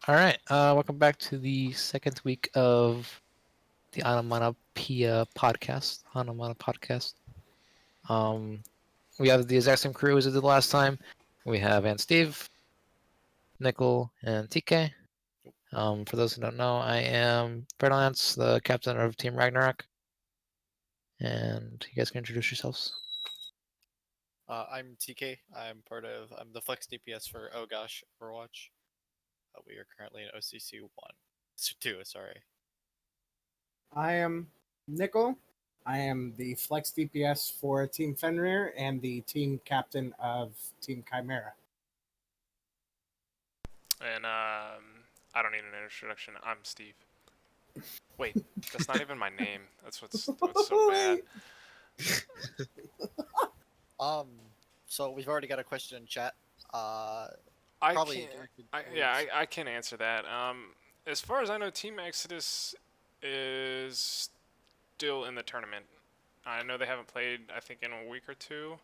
All right, welcome back to the second week of the Onomatopoeia podcast. Onomatopodcast. Um, we have the exact same crew as we did last time. We have Aunt Steve, Nickel, and TK. For those who don't know, I am Lance, the captain of Team Ragnarok, and you guys can introduce yourselves. I'm TK. I'm the Flex DPS for Oh Gosh Overwatch. We are currently in OCC 1. 2, sorry. I am Nickel. I am the Flex DPS for Team Fenrir and the team captain of Team Chimera. And I don't need an introduction. I'm Steve. Wait, that's not even my name. That's what's so bad. Um, so we've already got a question in chat. I Probably can't. directed I can answer that. As far as I know, Team Exodus is still in the tournament. I know they haven't played. I think in a week or two.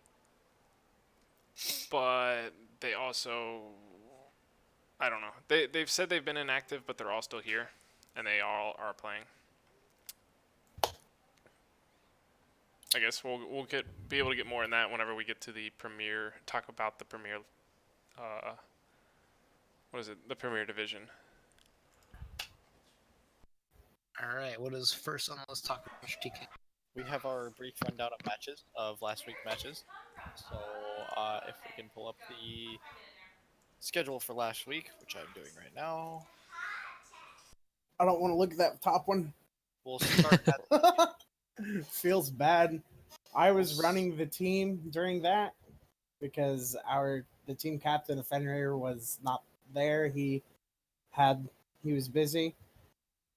But they also, I don't know. They've said they've been inactive, but they're all still here, and they all are playing. I guess we'll be able to get more in that whenever we get to the premiere. Talk about the premiere. What is it? The premiere division. All right, what is first on the list? Talk about TK. We have our brief rundown of matches, of last week's matches. So, if we can pull up the schedule for last week, which I'm doing right now, I don't want to look at that top one. we'll start at Feels bad. I was running the team during that because the team captain of Fenrir was not there. He was busy,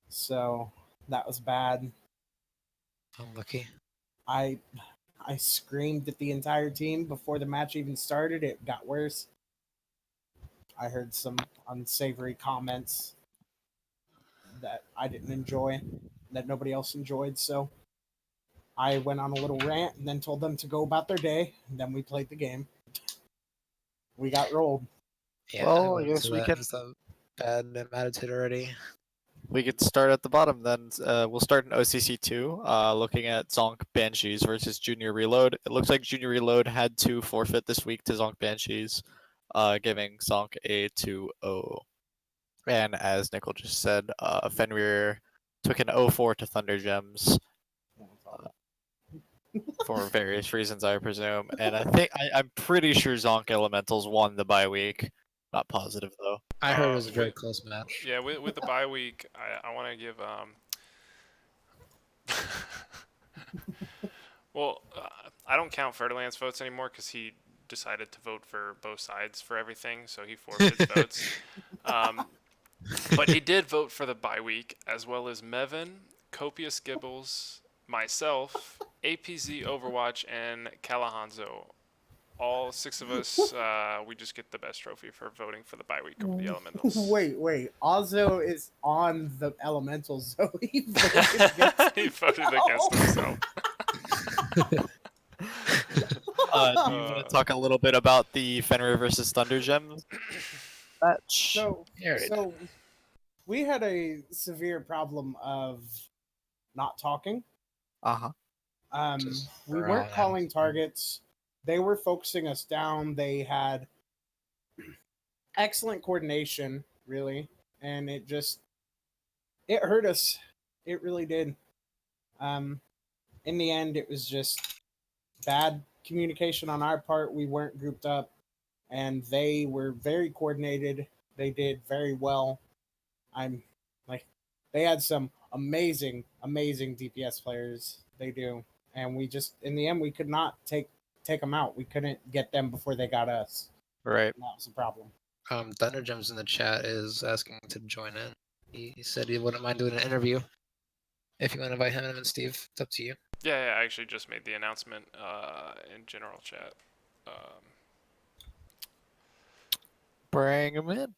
so that was bad. Unlucky. I I screamed at the entire team before the match even started. It got worse. I heard some unsavory comments that I didn't enjoy, that nobody else enjoyed. So I went on a little rant and then told them to go about their day. And then we played the game. We got rolled. Yeah, Well, I I guess we that. can It's a bad attitude already. we could start at the bottom then. We'll start in OCC 2, looking at Zonk Banshees versus Junior Reload. It looks like Junior Reload had to forfeit this week to Zonk Banshees, giving Zonk a 2-0. And as Nickel just said, Fenrir took an 0-4 to Thunder Gems for various reasons, I presume. And I'm pretty sure Zonk Elementals won the bye week. Not positive though. I heard it was a very close match. Yeah, with the bye week, I want to give well, I don't count Ferdinand's votes anymore because he decided to vote for both sides for everything, so he forfeits votes. But he did vote for the bye week, as well as Mevin, Copious Gibbles, myself, APZ Overwatch, and Calahanzo. All 6 of us, we just get the best trophy for voting for the bye week over the Elementals. Wait. Ozzo is on the Elementals, so he voted against He voted against himself. Do you want to talk a little bit about the Fenrir versus Thunder Gems match? So we had a severe problem of not talking. Uh-huh. We weren't calling targets. They were focusing us down. They had excellent coordination, really, and it hurt us. It really did. In the end, it was just bad communication on our part. We weren't grouped up, and they were very coordinated. They did very well. I'm like, they had some amazing DPS players. They do, and we just in the end we could not take them out. We couldn't get them before they got us. Right. And that was the problem. Thunder Gems in the chat is asking to join in. He said he wouldn't mind doing an interview. If you want to invite him and Steve, it's up to you. Yeah, I actually just made the announcement in general chat. Bring him in.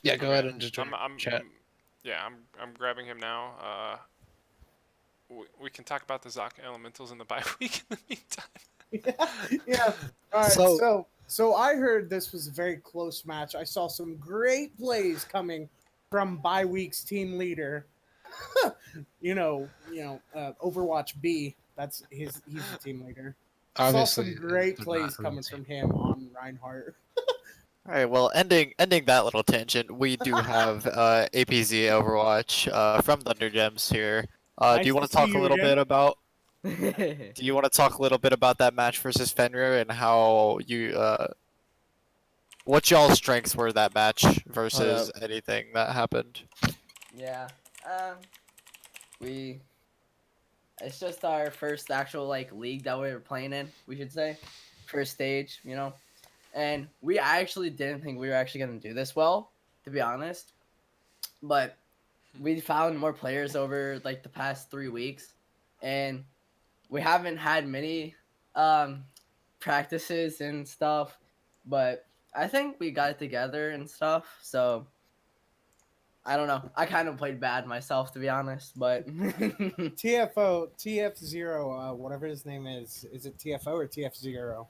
Yeah, go ahead and just join I'm chat. I'm grabbing him now. we can talk about the Zaka Elementals in the bye week in the meantime. Yeah. All right. So So I heard this was a very close match. I saw some great plays coming from bye week's team leader. Overwatch B. That's his. He's the team leader. Saw some obviously, great they're not plays a real coming team. from him on Reinhardt. All right, well, ending that little tangent, we do have APZ Overwatch from Thunder Gems here. Do Nice you to want to see talk a you little again. bit about? Do you want to talk a little bit about that match versus Fenrir and how you what y'all's strengths were that match versus up. anything that happened? Yeah. Um, we. It's just our first actual like league that we were playing in. We should say, first stage. And we actually didn't think we were actually gonna do this well, to be honest. But we found more players over like the past 3 weeks, and we haven't had many um practices and stuff. But I think we got it together and stuff. So I don't know. I kind of played bad myself, to be honest, but TF0, whatever his name is it TFO or TF0?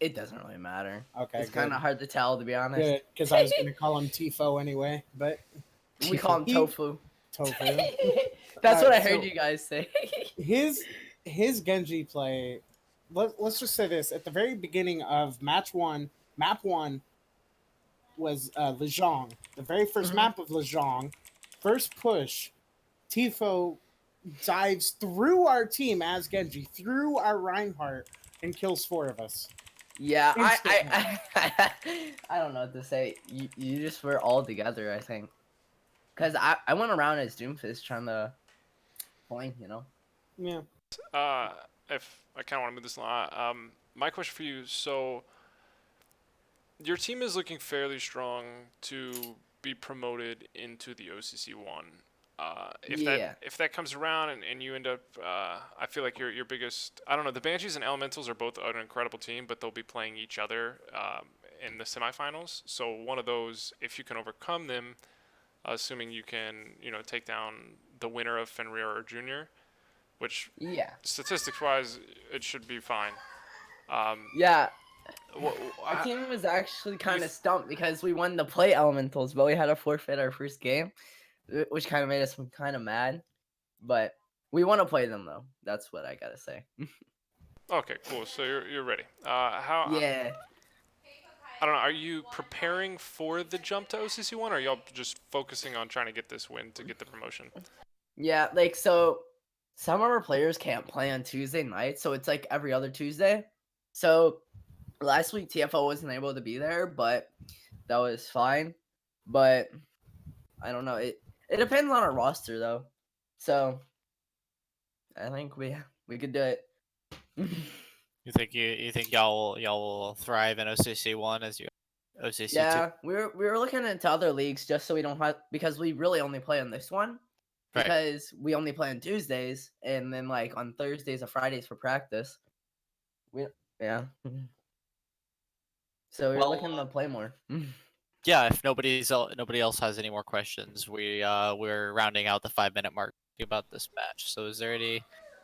it doesn't really matter. Okay, It's kind of hard to tell, to be honest. good, because I was gonna call him Tifo anyway, but We call him He- Tofu. Tofu. That's what I Alright, heard so- you guys say. His Genji play. Let's just say this: at the very beginning of map one was Lejong. The very 1st Mhm. map of Lejong, first push, Tifo dives through our team as Genji, through our Reinhardt, and kills 4 of us. Yeah, Instantly. I don't know what to say. You just were all together, I think. Because I went around as Doomfist trying to point. Yeah. If I kind of want to move this along, my question for you: so your team is looking fairly strong to be promoted into the OCC one. If Yeah. that comes around and you end up, I feel like your biggest, I don't know, the Banshees and Elementals are both an incredible team, but they'll be playing each other in the semifinals. So one of those, if you can overcome them, assuming you can, take down the winner of Fenrir or Junior, which Yeah. statistics wise, it should be fine. Yeah. Wha- Our wha- team was actually kind th- of stumped because we wanted to play Elementals, but we had to forfeit our first game, which kind of made us kind of mad. But we want to play them, though. That's what I got to say. okay, cool. So you're ready. How? Yeah. I don't know. Are you preparing for the jump to OCC one, or are y'all just focusing on trying to get this win to get the promotion? Yeah, like, so some of our players can't play on Tuesday night, so it's like every other Tuesday. So last week TFO wasn't able to be there, but that was fine. But I don't know. It depends on our roster though. So I think we could do it. You think y'all will thrive in OCC one as you OCC two? Yeah, we were looking into other leagues just so we don't have, because we really only play on this one. Right. Because we only play on Tuesdays and then like on Thursdays or Fridays for practice. Yeah. So we're Well, looking to play more. Yeah, if nobody else has any more questions, we're rounding out the 5-minute mark about this match. So is there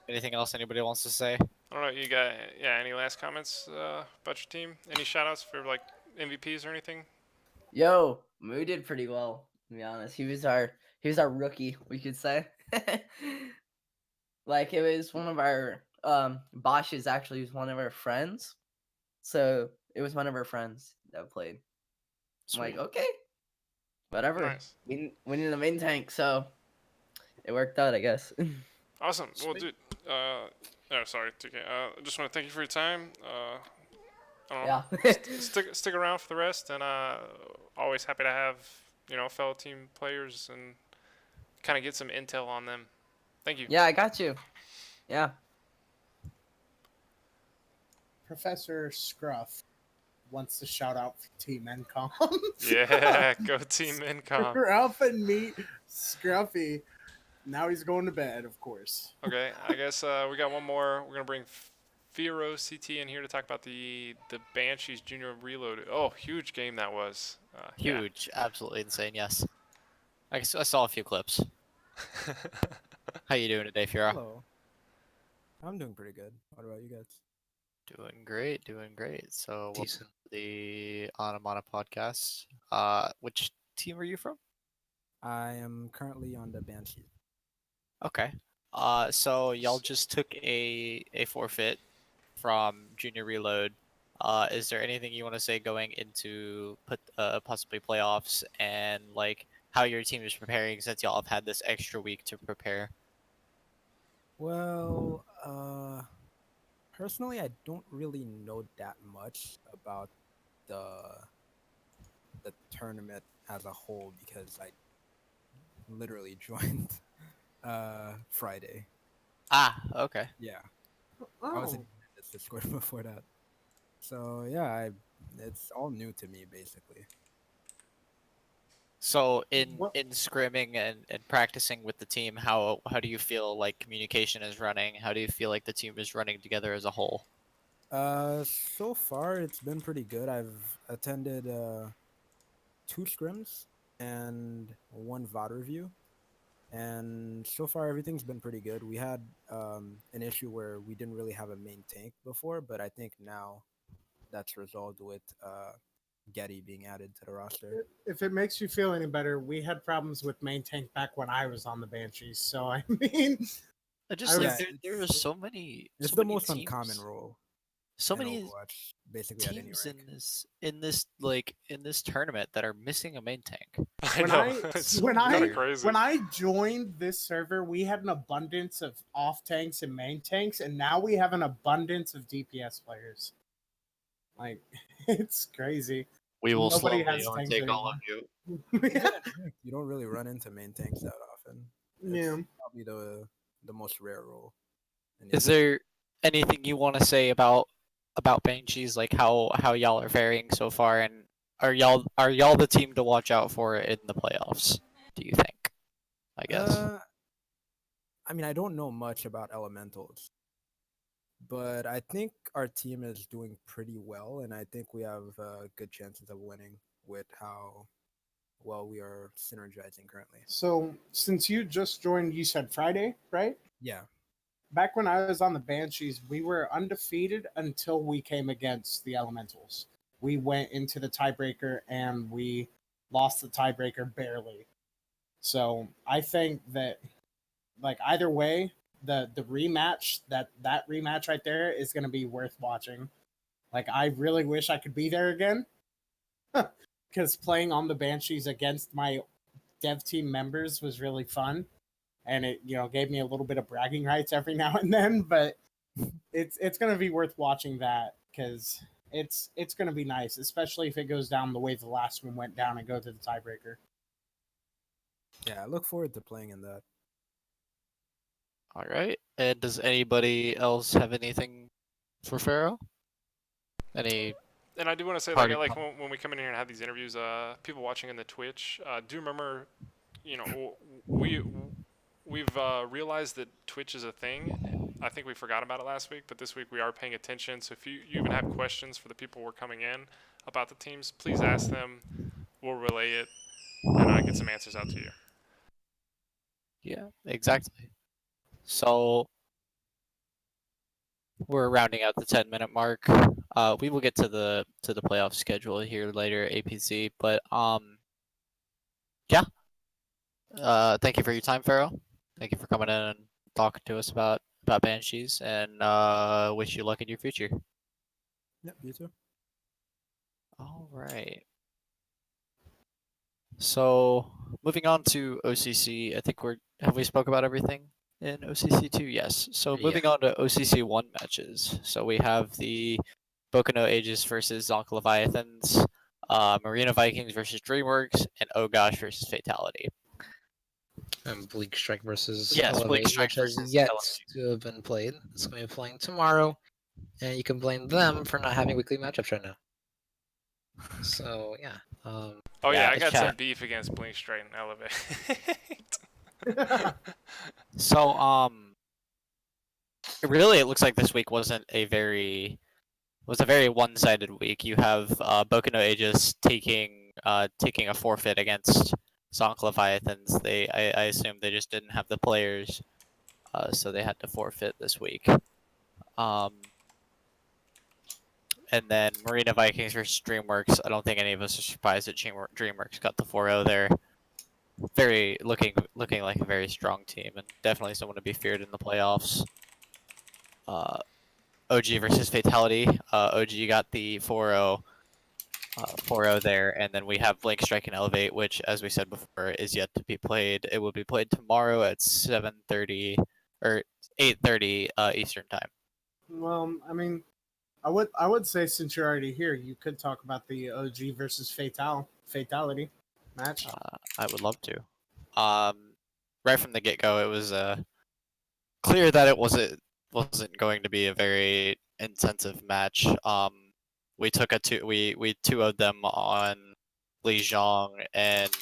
anything else anybody wants to say? I don't know. You got any last comments about your team? Any shout outs for like MVPs or anything? Yo, Moo did pretty well, to be honest. He was our rookie, we could say. Like, it was one of our Bosch's actually was one of our friends. So it was one of our friends that played. I'm like, Sweet. okay, whatever. Nice. We need the main tank, so it worked out, I guess. Awesome. Well, Sweet. dude. Sorry, TK. I just want to thank you for your time. I don't know. Yeah. Stick around for the rest, and always happy to have fellow team players and kind of get some intel on them. Thank you. Yeah, I got you. Yeah. Professor Scruff wants to shout out for Team NCOM. Yeah, go Team Incom. Scruff and me, Scruffy. Now he's going to bed, of course. Okay, I guess we got one more. We're gonna bring Firo CT in here to talk about the Banshees Junior Reload. Oh, huge game that was. Yeah. Huge, absolutely insane. Yes, I saw a few clips. How you doing today, Fira? Hello. I'm doing pretty good. What about you guys? Doing great, doing great. So, welcome Decent. to the Onomatopodcast. Which team are you from? I am currently on the Banshee. Okay. So y'all just took a forfeit from Junior Reload. Is there anything you want to say going into possibly playoffs and like how your team is preparing since y'all have had this extra week to prepare? Well, personally, I don't really know that much about the the tournament as a whole because I literally joined Friday. Ah, okay. Yeah, I wasn't Oh, even in this Discord before that. So yeah, it's all new to me basically. So in what? scrimming and practicing with the team, how do you feel like communication is running? How do you feel like the team is running together as a whole? So far it's been pretty good. I've attended two scrims and one VOD review. And so far everything's been pretty good. We had an issue where we didn't really have a main tank before, but I think now that's resolved with Getty being added to the roster. If it makes you feel any better, we had problems with main tank back when I was on the Banshees. So I mean, I I just like Yeah, was there are so many it's so the many most uncommon teams, role so in many Overwatch, basically at any teams rank. in this like in this tournament that are missing a main tank. I when know. I It's when kind I of crazy. when I joined this server, we had an abundance of off tanks and main tanks, and now we have an abundance of DPS players. Like it's crazy. We will Nobody slowly has tanks overtake all of anymore. you. Even at rank, you don't really run into main tanks that often. It's Yeah. probably the most rare role. In the Is MMO. there anything you want to say about Banshees, like how y'all are faring so far, and are y'all the team to watch out for in the playoffs? Do you think? I guess. Uh, I mean, I don't know much about elementals, but I think our team is doing pretty well, and I think we have good chances of winning with how well we are synergizing currently. So since you just joined, you said Friday, right? Yeah, Back when I was on the Banshees, we were undefeated until we came against the Elementals. We went into the tiebreaker and we lost the tiebreaker barely. So I think that like either way, the rematch that rematch right there is going to be worth watching. Like I really wish I could be there again because playing on the Banshees against my dev team members was really fun, and it gave me a little bit of bragging rights every now and then. But it's going to be worth watching that because it's going to be nice, especially if it goes down the way the last one went down and go to the tiebreaker. yeah, I look forward to playing in that. All right. And does anybody else have anything for Pharaoh? Any And I do want to say, parting like comments? when we come in here and have these interviews, people watching in the Twitch, do remember, we we've realized that Twitch is a thing. I think we forgot about it last week, but this week we are paying attention. So if you even have questions for the people who are coming in about the teams, please ask them. We'll relay it and get some answers out to you. Yeah, exactly. So we're rounding out the 10-minute mark. We will get to the playoff schedule here later, APC. But yeah. Thank you for your time, Pharaoh. Thank you for coming in and talking to us about Banshees, and wish you luck in your future. Yep, you too. All right. So moving on to OCC, I think have we spoke about everything in OCC 2? Yes. So Yeah. moving on to OCC 1 matches. So we have the Boku no Aegis versus Zonk Leviathans, Marina Vikings versus DreamWorks, and Oh Gosh versus Fatality. And Bleak Strike versus Yes, Bleak Elevate, Strike which has versus yet Elevate. to have been played. It's going to be playing tomorrow, and you can blame them for not having weekly matchups right now. So yeah, Oh yeah, I the got chat. some beef against Blink Straight and Elevate. So really, it looks like this week was a very one-sided week. You have Boku no Aegis taking a forfeit against Zonk Leviathans. I assume they just didn't have the players so they had to forfeit this week. And then Marina Vikings versus DreamWorks. I don't think any of us are surprised that DreamWorks got the 4-0 there. Very looking like a very strong team, and definitely someone to be feared in the playoffs. OG versus Fatality. OG got the 4-0. 4-0 there, and then we have Blink Strike and Elevate, which, as we said before, is yet to be played. It will be played tomorrow at 7:30 or 8:30 Eastern time. Well, I mean, I would say since you're already here, you could talk about the OG versus Fatality match. I would love to. Right from the get-go, it was clear that it wasn't going to be a very intensive match. We took we 2-0'd them on Lijiang, and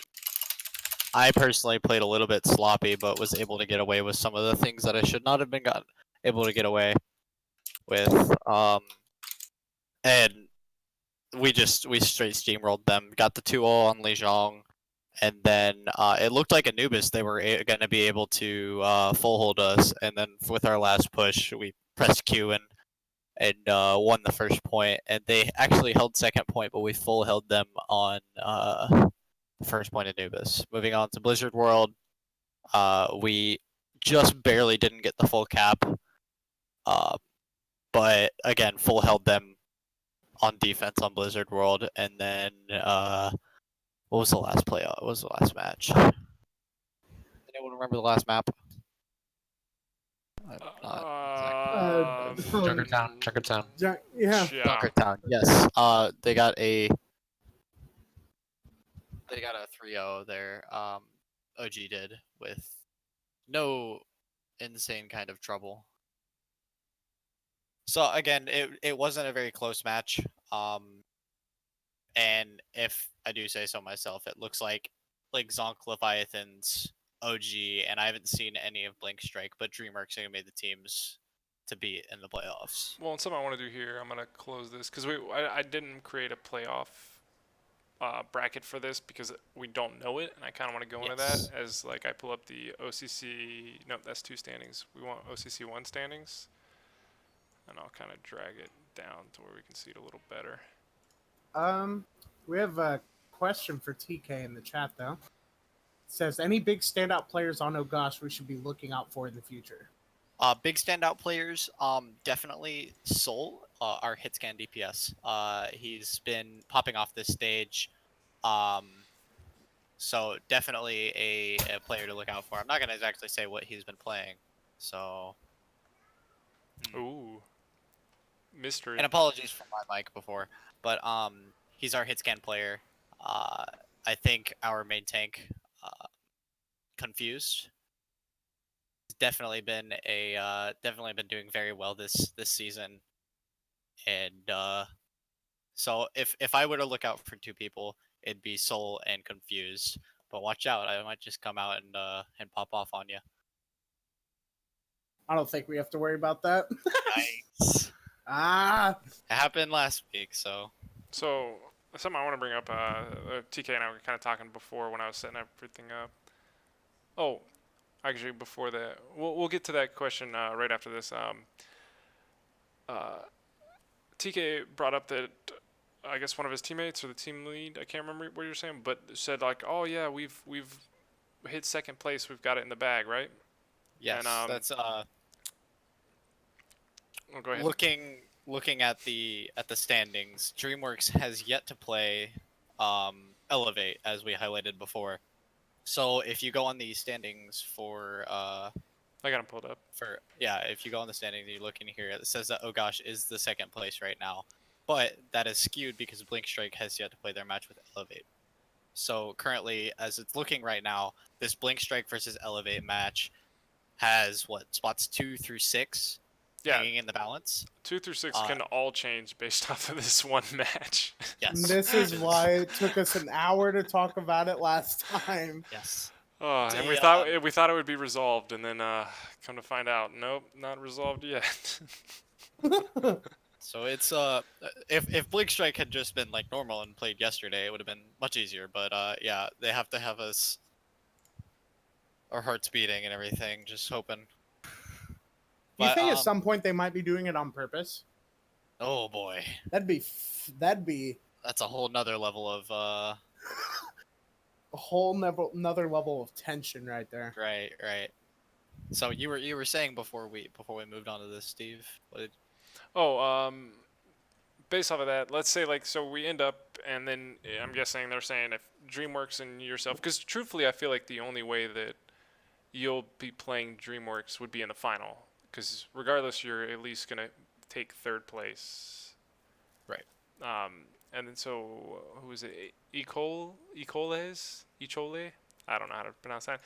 I personally played a little bit sloppy, but was able to get away with some of the things that I should not have been able to get away with. And we straight steamrolled them, got the 2-0 on Lijiang, and then it looked like Anubis they were going to be able to full hold us, and then with our last push, we pressed Q and won the first point, and they actually held second point, but we full held them on the first point Anubis. Moving on to Blizzard World, we just barely didn't get the full cap, but again, full held them on defense on Blizzard World, and then what was the last playoff? What was the last match? Anyone remember the last map? I'm not exactly. Junkertown. Yeah. Yeah. Dunkertown, yes. They got a 3-0 there. OG did with no insane kind of trouble. So again, it wasn't a very close match. And if I do say so myself, it looks like Zonk Leviathan's OG, and I haven't seen any of Blink Strike, but DreamWorks are gonna made the teams to be in the playoffs. Well, and something I want to do here, I'm gonna close this because I didn't create a playoff bracket for this because we don't know it, and I kind of want to go into Yes. that as like I pull up the OCC. No, that's 2 standings. We want OCC 1 standings, and I'll kind of drag it down to where we can see it a little better. We have a question for TK in the chat though. It says any big standout players on Oh Gosh we should be looking out for in the future. Big standout players, definitely Soul, our hit scan DPS. He's been popping off this stage, so definitely a player to look out for. I'm not gonna exactly say what he's been playing, so. Ooh, mystery. And apologies for my mic before, but he's our hit scan player. I think our main tank, Confused, definitely been doing very well this season, and so if I were to look out for 2 people, it'd be Soul and Confused. But watch out, I might just come out and pop off on you. I don't think we have to worry about that. Nice. It happened last week, so. So something I want to bring up. TK and I were kind of talking before when I was setting everything up. Oh, actually, before that, we'll get to that question right after this. TK brought up that I guess one of his teammates or the team lead, I can't remember what you were saying, but said like, "Oh yeah, we've hit second place. We've got it in the bag, right?" Yes, And, that's oh, go ahead. looking at the standings. DreamWorks has yet to play Elevate, as we highlighted before. So if you go on the standings for I got him pulled up. if you go on the standings and you look in here, it says that Oh Gosh is the second place right now, but that is skewed because Blink Strike has yet to play their match with Elevate. So currently, as it's looking right now, this Blink Strike versus Elevate match has spots 2 through 6 hanging in the balance. 2 through 6 can all change based off of this one match. Yes. This is why it took us an hour to talk about it last time. Yes. And we thought it would be resolved, and then come to find out, nope, not resolved yet. So it's if Blink Strike had just been like normal and played yesterday, it would have been much easier. But yeah, they have to have our hearts beating and everything. Just hoping. Do you But, think at some point they might be doing it on purpose? oh boy, That'd be that's a whole nother level of a whole another level of tension right there. right. So you were saying before we moved on to this, Steve. What did, Oh, based off of that, let's say like so we end up, and then I'm guessing they're saying if DreamWorks and yourself, because truthfully, I feel like the only way that you'll be playing DreamWorks would be in the final, because regardless, you're at least gonna take third place. Right. And then so who is it? Echole? I don't know how to pronounce that.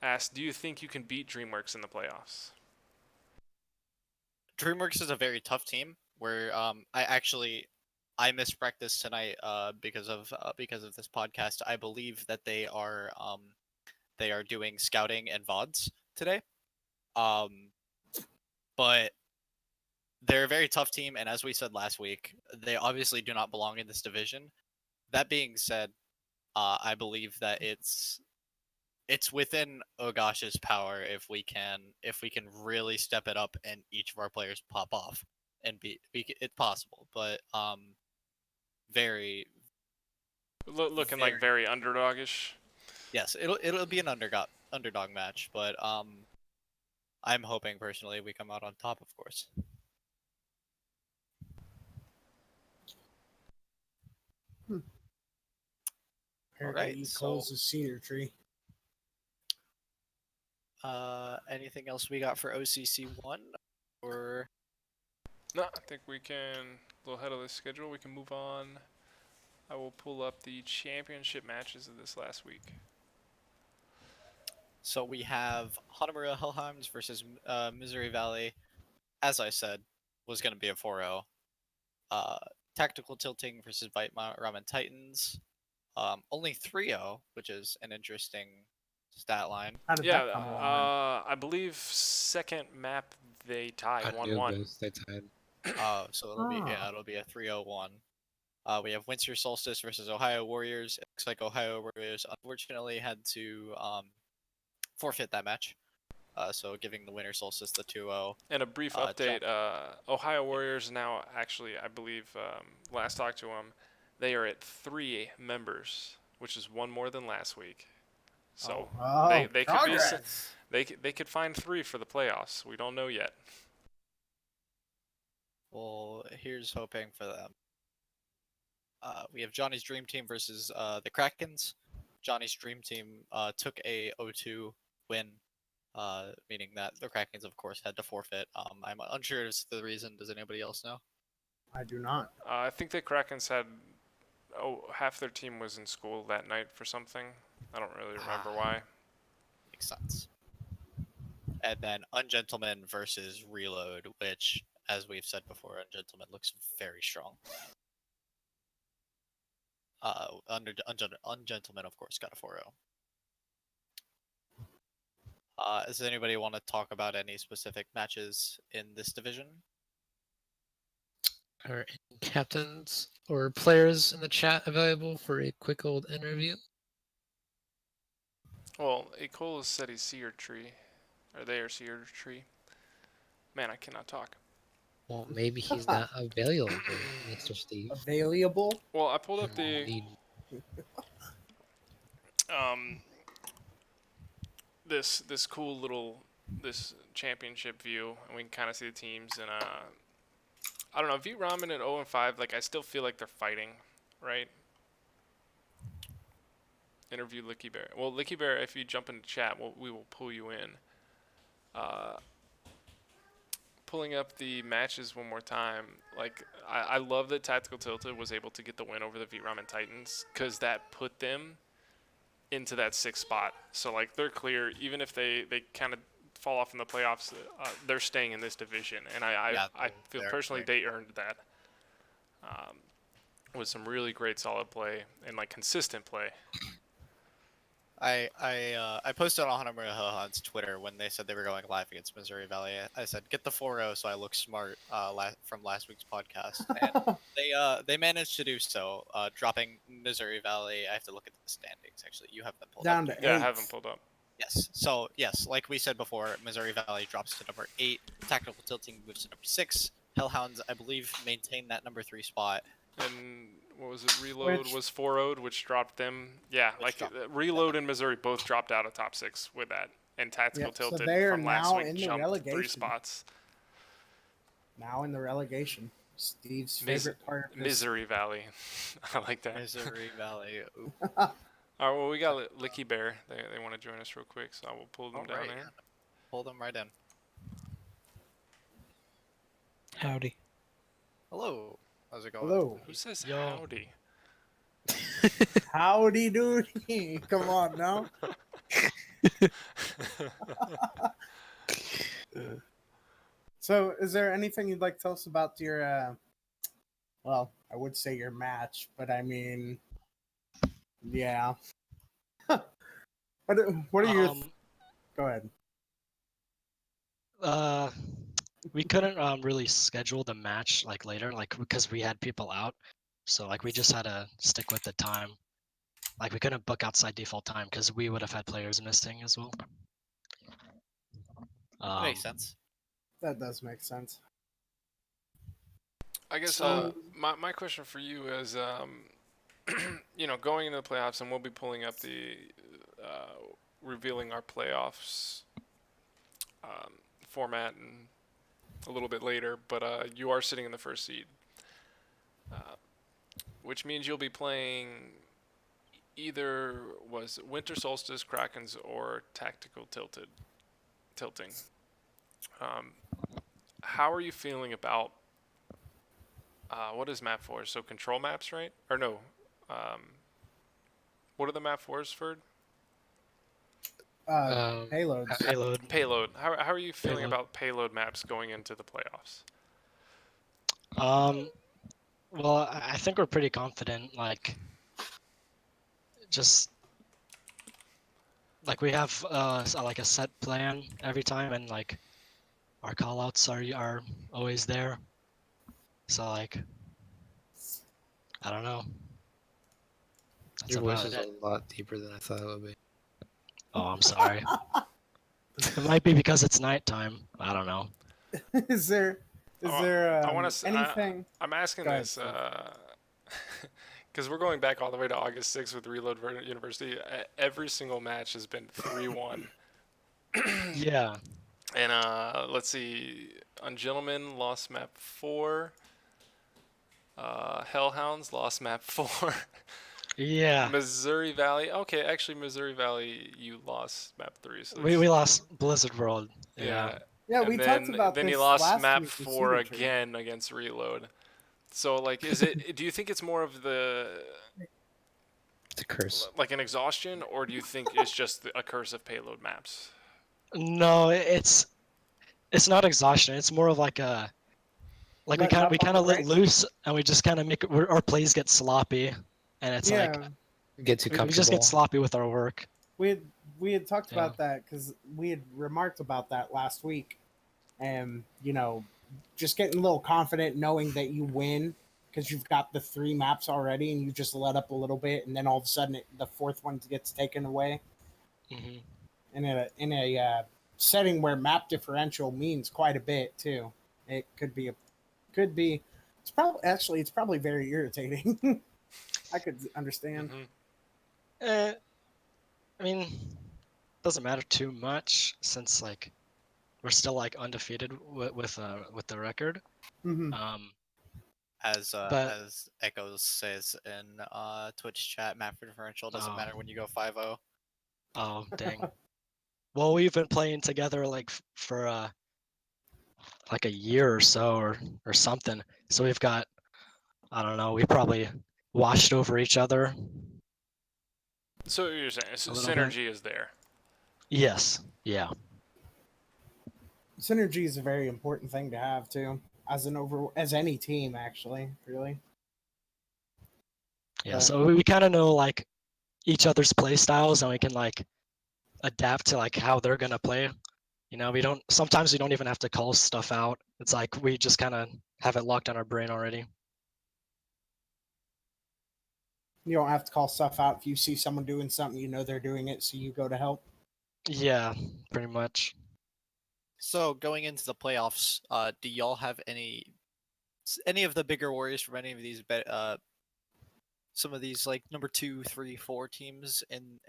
Asked, do you think you can beat DreamWorks in the playoffs? DreamWorks is a very tough team. Where I missed practice tonight because of this podcast. I believe that they are doing scouting and VODs today. Um, but they're a very tough team, and as we said last week, they obviously do not belong in this division. That being said, I believe that it's within Ogash's power if we can really step it up and each of our players pop off and it's possible, but very Looking very like very underdogish. yes, it'll be an underdog match, but I'm hoping personally we come out on top, of course. Apparently, Alright, he so calls the cedar tree. anything else we got for OCC 1 or No, I think we can a little ahead of the schedule. We can move on. I will pull up the championship matches of this last week. so we have Hanamura Hellheims versus Missouri Valley. As I said, was going to be a 4-0. Tactical Tilting versus Bite Ramen Titans. Only 3-0, which is an interesting stat line. How did Yeah, that come along? I believe second map they tied I 1-1. knew this. They tied. So it'll be a 3-0-1. We have Winter Solstice versus Ohio Warriors. It looks like Ohio Warriors unfortunately had to forfeit that match. So giving the Winter Solstice the 2-0. And a brief update, Ohio Warriors now actually, I believe, last talked to them, they are at 3 members, which is one more than last week. So Oh, they could be progress. they could find 3 for the playoffs. We don't know yet. Well, here's hoping for them. We have Johnny's Dream Team versus the Krakens. Johnny's Dream Team took a 0-2 win, meaning that the Krakens, of course, had to forfeit. I'm unsure as to the reason. Does anybody else know? I do not. I think the Krakens had half their team was in school that night for something. I don't really remember why. Makes sense. And then Ungentleman versus Reload, which, as we've said before, Ungentleman looks very strong. Ungentleman, of course, got a 4-0. Does anybody want to talk about any specific matches in this division? Are any captains or players in the chat available for a quick old interview? Well, Ecole said he's Seer Tree. Or they are Seer Tree. Man, I cannot talk. Well, maybe he's not available, Mr. Steve. Available? Well, I pulled up the Indeed. this cool little this championship view, and we can kind of see the teams. And I don't know, V Ramen at 0-5. Like I still feel like they're fighting, right? Interview Licky Bear. Well, Licky Bear, if you jump into chat, we will pull you in. Pulling up the matches one more time. Like I love that Tactical Tilted was able to get the win over the V Ramen Titans because that put them into that 6th spot. So like they're clear, even if they kind of fall off in the playoffs, they're staying in this division, and I feel personally they earned that with some really great solid play and like consistent play. I posted on Hanamura Hellhound's Twitter when they said they were going live against Missouri Valley. I said get the 4-0 so I look smart from last week's podcast, and they managed to do so, dropping Missouri Valley. I have to look at the standings. Actually, you have them pulled Down up. to Yeah, I 8th. have them pulled up. Yes. So yes, like we said before, Missouri Valley drops to number 8. Tactical Tilting moves to number 6. Hellhounds, I believe, maintain that number 3 spot. And what was it? Reload Which- was 4-0'd, which dropped them. Yeah, Which like dropped Reload and Missouri both dropped out of top 6 with that. And Tactical Yep, so Tilted they are from last now week in the jumped 3 relegation. spots. Now in the relegation. Steve's favorite part of his... Misery Valley. I like that. Missouri Valley. Oop. All right, well, we got Licky Bear. They want to join us real quick, so I will pull them All down right. there. Pull them right in. Howdy. Hello. How's it going? Hello. Who says Yo. howdy? Howdy doody. Come on now. So, is there anything you'd like to tell us about your, well, I would say your match, but I mean, yeah. What are your... Go ahead. Uh, we couldn't really schedule the match like later, like because we had people out. So like we just had to stick with the time. Like we couldn't book outside default time because we would have had players missing as well. That makes sense. That does make sense. I guess So- my question for you is, going into the playoffs, and we'll be pulling up the revealing our playoffs format and a little bit later, but you are sitting in the first seed, which means you'll be playing either was Winter Solstice, Krakens, or Tactical Tilting. How are you feeling about what is map 4? So control maps, right? Or no? What are the map 4s, Ferd? Payloads. Payload. Payload. How are you feeling Payload. about payload maps going into the playoffs? Well, I think we're pretty confident. Like, just like we have like a set plan every time, and like our callouts are always there. So like, I don't know. That's Your voice about is it. a lot deeper than I thought it would be. Oh, I'm sorry. It might be because it's nighttime. I don't know. Is there I want to. anything? I'm asking Go ahead, this Steve. because we're going back all the way to August 6th with Reload University. Every single match has been 3-1. Yeah. And let's see. Ungentleman lost map 4. Hellhounds lost map 4. Yeah. Missouri Valley. Okay, actually, Missouri Valley, you lost map 3. So We lost Blizzard World. yeah. Yeah, And we talked about then this you lost last map week with 4 Signature. again against Reload. So like, is it? Do you think it's more of the It's a curse. like an exhaustion, or do you think it's just a curse of payload maps? No, it's not exhaustion. It's more of like a like Letting up we on kind the of let brakes? loose and we just kind of make our plays get sloppy, and it's like Yeah, Get too we just comfortable. get sloppy with our work. we had talked Yeah. about that because we had remarked about that last week, and just getting a little confident knowing that you win because you've got the 3 maps already, and you just let up a little bit, and then all of a sudden the 4th one gets taken away. Hmm. In a setting where map differential means quite a bit too. It could be it's probably very irritating. I could understand. Mm-hmm. I mean, doesn't matter too much since like we're still like undefeated with the record. Mm-hmm. But As Echoes says in Twitch chat, map differential doesn't Oh. matter when you go 5-0. oh dang. Well, we've been playing together like for like a year or so or something. So we've got I don't know. We probably washed over each other So you're saying a little bit. synergy is there? Yes. Yeah. Synergy is a very important thing to have too, as any team actually, really. Yeah. But- So we kind of know like each other's play styles and we can like adapt to like how they're gonna play. We don't sometimes we don't even have to call stuff out. It's like we just kind of have it locked on our brain already. You don't have to call stuff out if you see someone doing something, they're doing it, so you go to help. Yeah, pretty much. So going into the playoffs, do y'all have any of the bigger worries from any of these some of these like number 2, 3, 4 teams in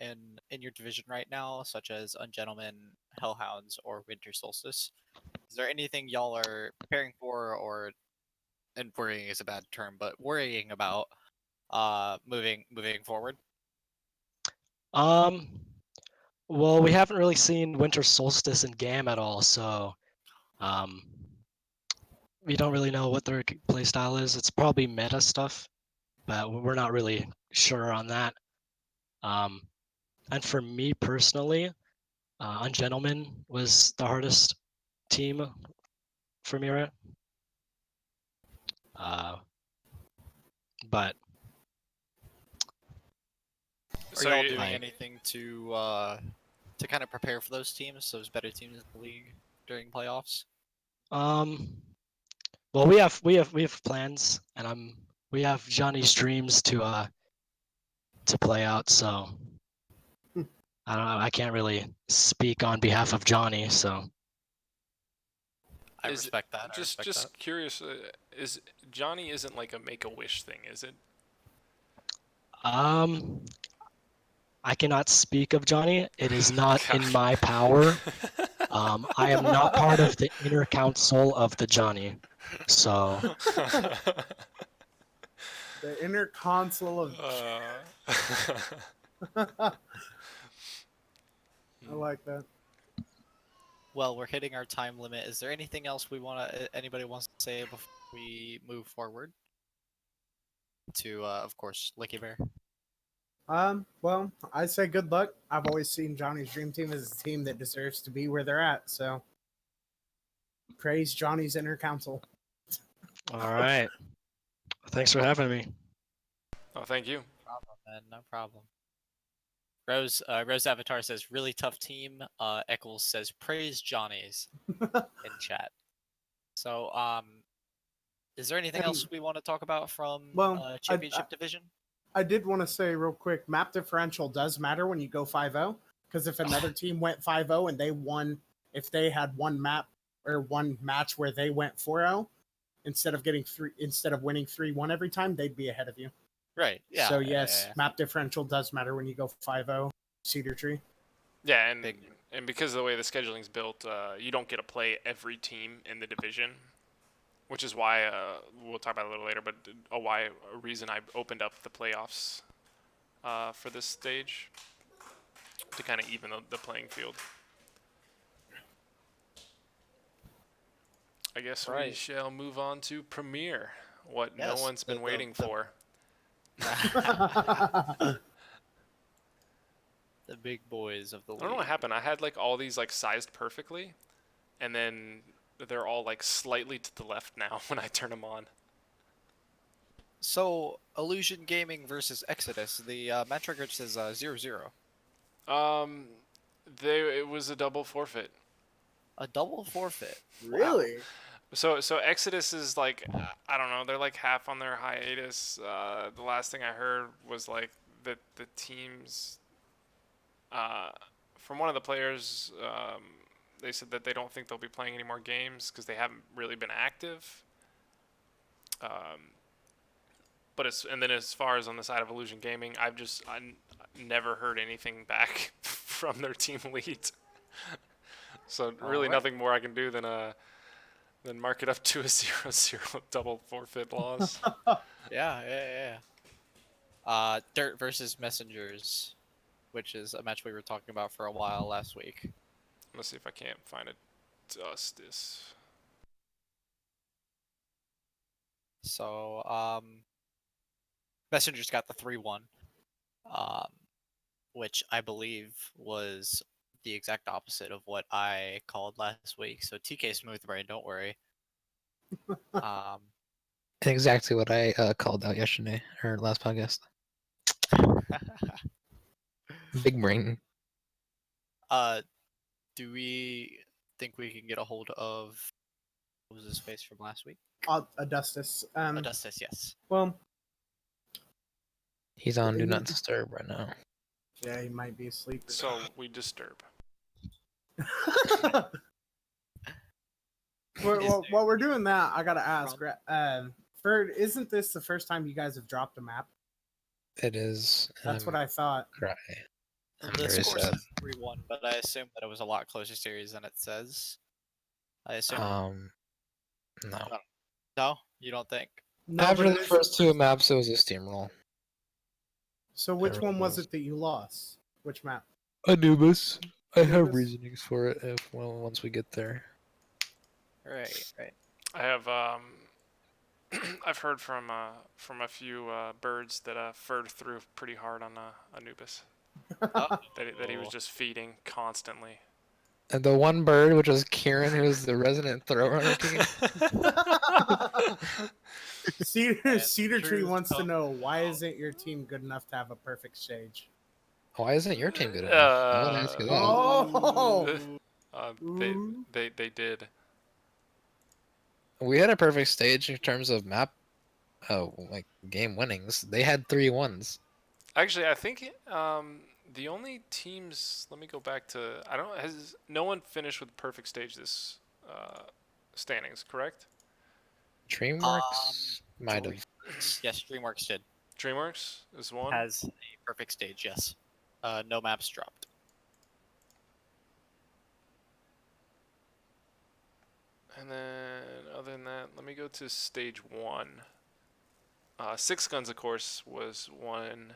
your division right now, such as Ungentlemen, Hellhounds, or Winter Solstice? Is there anything y'all are preparing for, or and worrying is a bad term, but worrying about moving forward? Um, well, we haven't really seen Winter Solstice in game at all, so um, we don't really know what their playstyle is. It's probably meta stuff, but we're not really sure on that. Um, and for me personally, Ungentleman was the hardest team for me, right? But Are So y'all you, doing like, anything to kind of prepare for those teams, those better teams in the league during playoffs? um, well, we have plans, and we have Johnny's dreams to play out. So I don't know. I can't really speak on behalf of Johnny. So I is respect that. I just respect that. just curious. Is Johnny isn't like a make a wish thing, is it? um, I cannot speak of Johnny. It is not God. in my power. I am not part of the inner council of the Johnny. So The inner console of. I like that. Well, we're hitting our time limit. Is there anything else anybody wants to say before we move forward to, of course, Licky Bear? Well, I say good luck. I've always seen Johnny's Dream Team as a team that deserves to be where they're at. So, praise Johnny's inner council. all right. Thanks for having me. Oh, thank you. No problem, man. No problem. Rose Avatar says really tough team. Eccles says praise Johnny's in chat. So, is there anything And, else we want to talk about from well, championship division? I did want to say real quick, map differential does matter when you go 5-0, because if another team went 5-0 and they won, if they had one map or one match where they went 4-0, instead of winning 3-1 every time, they'd be ahead of you. Right. Yeah. So yeah, yes, yeah. map differential does matter when you go 5-0 Cedar Tree. Yeah, and Big. and because of the way the scheduling's built, you don't get to play every team in the division, which is why we'll talk about it a little later. But a reason I opened up the playoffs for this stage to kind of even the playing field. I guess we Right. shall move on to Premiere, what no Yes, one's been waiting the for. the big boys of the I league. don't know what happened. I had like all these like sized perfectly, and then they're all like slightly to the left now when I turn them on. So, Illusion Gaming versus Exodus. The match record says 0-0. Um, it was a double forfeit. A double forfeit. Wow. Really? So Exodus is like I don't know. They're like half on their hiatus. The last thing I heard was like that the teams, uh, from one of the players, they said that they don't think they'll be playing any more games because they haven't really been active. But and then as far as on the side of Illusion Gaming, I never heard anything back from their team lead. So really Alright. nothing more I can do than mark it up to a 0-0 double forfeit loss. Yeah. Dirt versus Messengers, which is a match we were talking about for a while last week. Let's see if I can't find a Justice. So, Messengers got the 3-1, um, which I believe was the exact opposite of what I called last week. So TK Smooth Brain, don't worry. Um, And exactly what I called out yesterday or last podcast. Big brain. do we think we can get a hold of what was his face from last week? Adustus. Augustus, yes. Well, He's on Do Not Disturb right now. yeah, he might be asleep. So we disturb. While we're doing that, I gotta ask, Ferd, isn't this the first time you guys have dropped a map? It is. That's what I thought. Cry. I'm The very score sad. says 3-1, but I assume that it was a lot closer series than it says. I assume. No. No, you don't think? No, After but the it is first two maps, it was a steamroll. So which one was Everyone it that you lost? Which map? Anubis. I have Anubis? reasonings for it once we get there. Right. I have I've heard from a few birds that Ferd threw pretty hard on Anubis. That he was just feeding constantly. And the one bird, which was Kieran, who was the resident thrower on our team. Cedar Tree Drew's wants to tough. know, why isn't your team good enough to have a perfect stage? Why isn't your team good enough? I would ask you that. Oh! They did. We had a perfect stage in terms of map, like game winnings. They had 3-1s. Actually, I think the only teams. Let me go back to. I don't. Has no one finished with perfect stage this standings? Correct. DreamWorks might have. Yes, DreamWorks did. DreamWorks is one. Has a perfect stage, yes. No maps dropped. And then, other than that, let me go to stage one. Six Guns, of course, was one.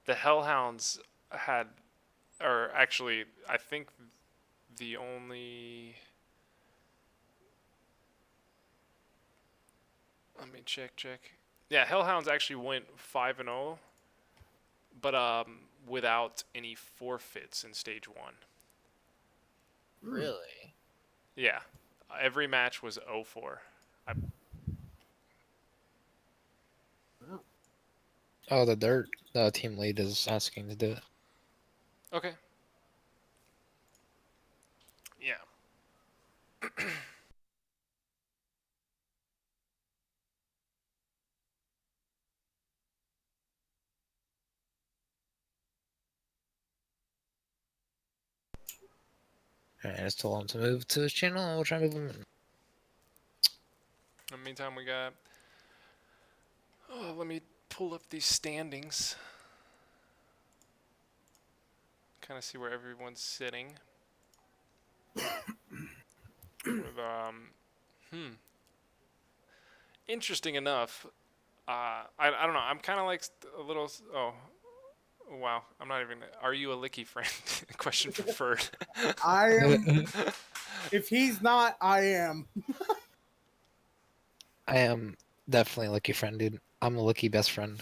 The Hellhounds had, or actually, I think the only. Let me check. Yeah, Hellhounds actually went 5-0, but without any forfeits in stage one. Really? Yeah, every match was 0-4. Oh, the dirt. The team lead is asking to do it. Okay. Yeah. Alright, I just told him to move to his channel, and we'll try to move him in. In the meantime, we got. Oh, let me pull up these standings. Kind of see where everyone's sitting. With, interesting enough, I don't know. I'm kind of like a little. Oh, wow. I'm not even. Are you a Licky friend? Question for Ferd. I am. If he's not, I am. I am definitely a lucky friend, dude. I'm a lucky best friend.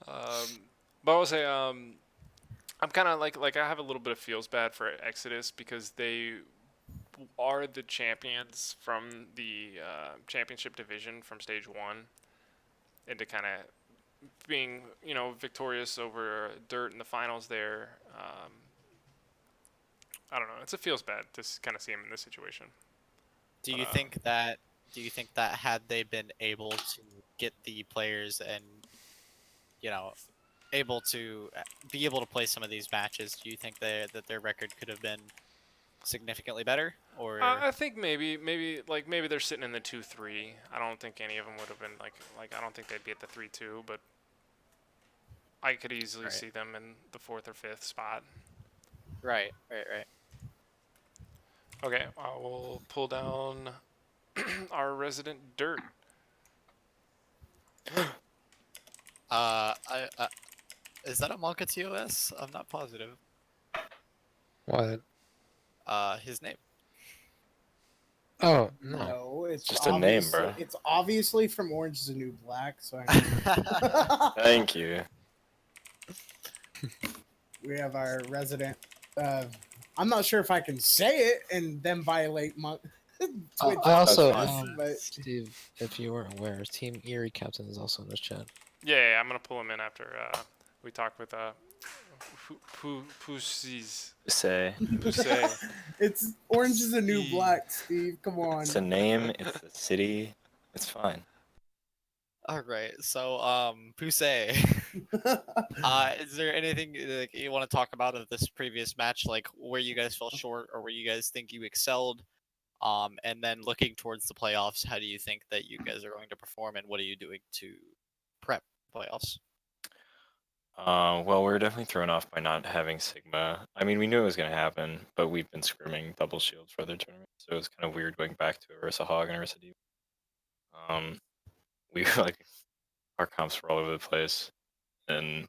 But I will say, I'm kind of like I have a little bit of feels bad for Exodus because they are the champions from the championship division from stage one, and to kind of being victorious over Dirt in the finals there. I don't know. It's a feels bad to kind of see him in this situation. Do you think that had they been able to get the players and able to be able to play some of these matches, do you think that their record could have been significantly better? Or I think maybe they're sitting in the 2-3. I don't think any of them would have been like I don't think they'd be at the 3-2, but I could easily see them in the 4th or 5th spot. Right. Okay, I will pull down our resident Dirt. Is that a Monka TOS? I'm not positive. What? His name. Oh, no. No, it's just a name, obviously- bro. It's obviously from Orange is the New Black. So I Thank you. we have our resident. I'm not sure if I can say it and then violate Monk. Twitch I also, policies, but Steve, if you weren't aware, Team Erie captain is also in this chat. Yeah, I'm gonna pull him in after we talk with Pussies. Say. it's Orange is the New Black, Steve. Come on. It's a name. It's a city. It's fine. All right. So, Puse, is there anything like, you want to talk about of this previous match, like where you guys fell short or where you guys think you excelled? And then looking towards the playoffs, how do you think that you guys are going to perform, and what are you doing to prep playoffs? Well, we were definitely thrown off by not having Sigma. I mean, we knew it was going to happen, but we've been scrimming double shields for other tournaments, so it was kind of weird going back to Ursa Hog and Ursa Diva. We like our comps were all over the place, and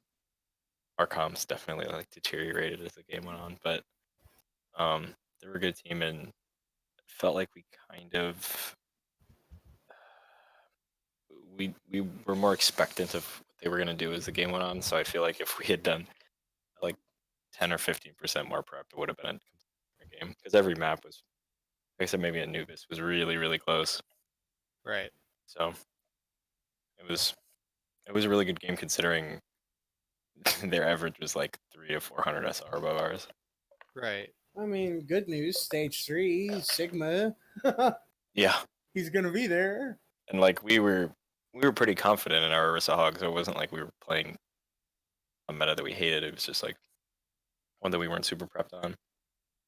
our comps definitely like deteriorated as the game went on. But they were a good team, and it felt like we kind of we were more expectant of what they were going to do as the game went on. So I feel like if we had done like 10 or 15% more prep, it would have been a completely different game because every map was, like I said, maybe Anubis was really really close. Right. So it was a really good game considering their average was like 3 to 400 SR above ours. Right. I mean, good news. Stage 3, Sigma. Yeah, He's gonna be there. and like we were pretty confident in our Ursa Hog, so it wasn't like we were playing a meta that we hated. It was just like one that we weren't super prepped on.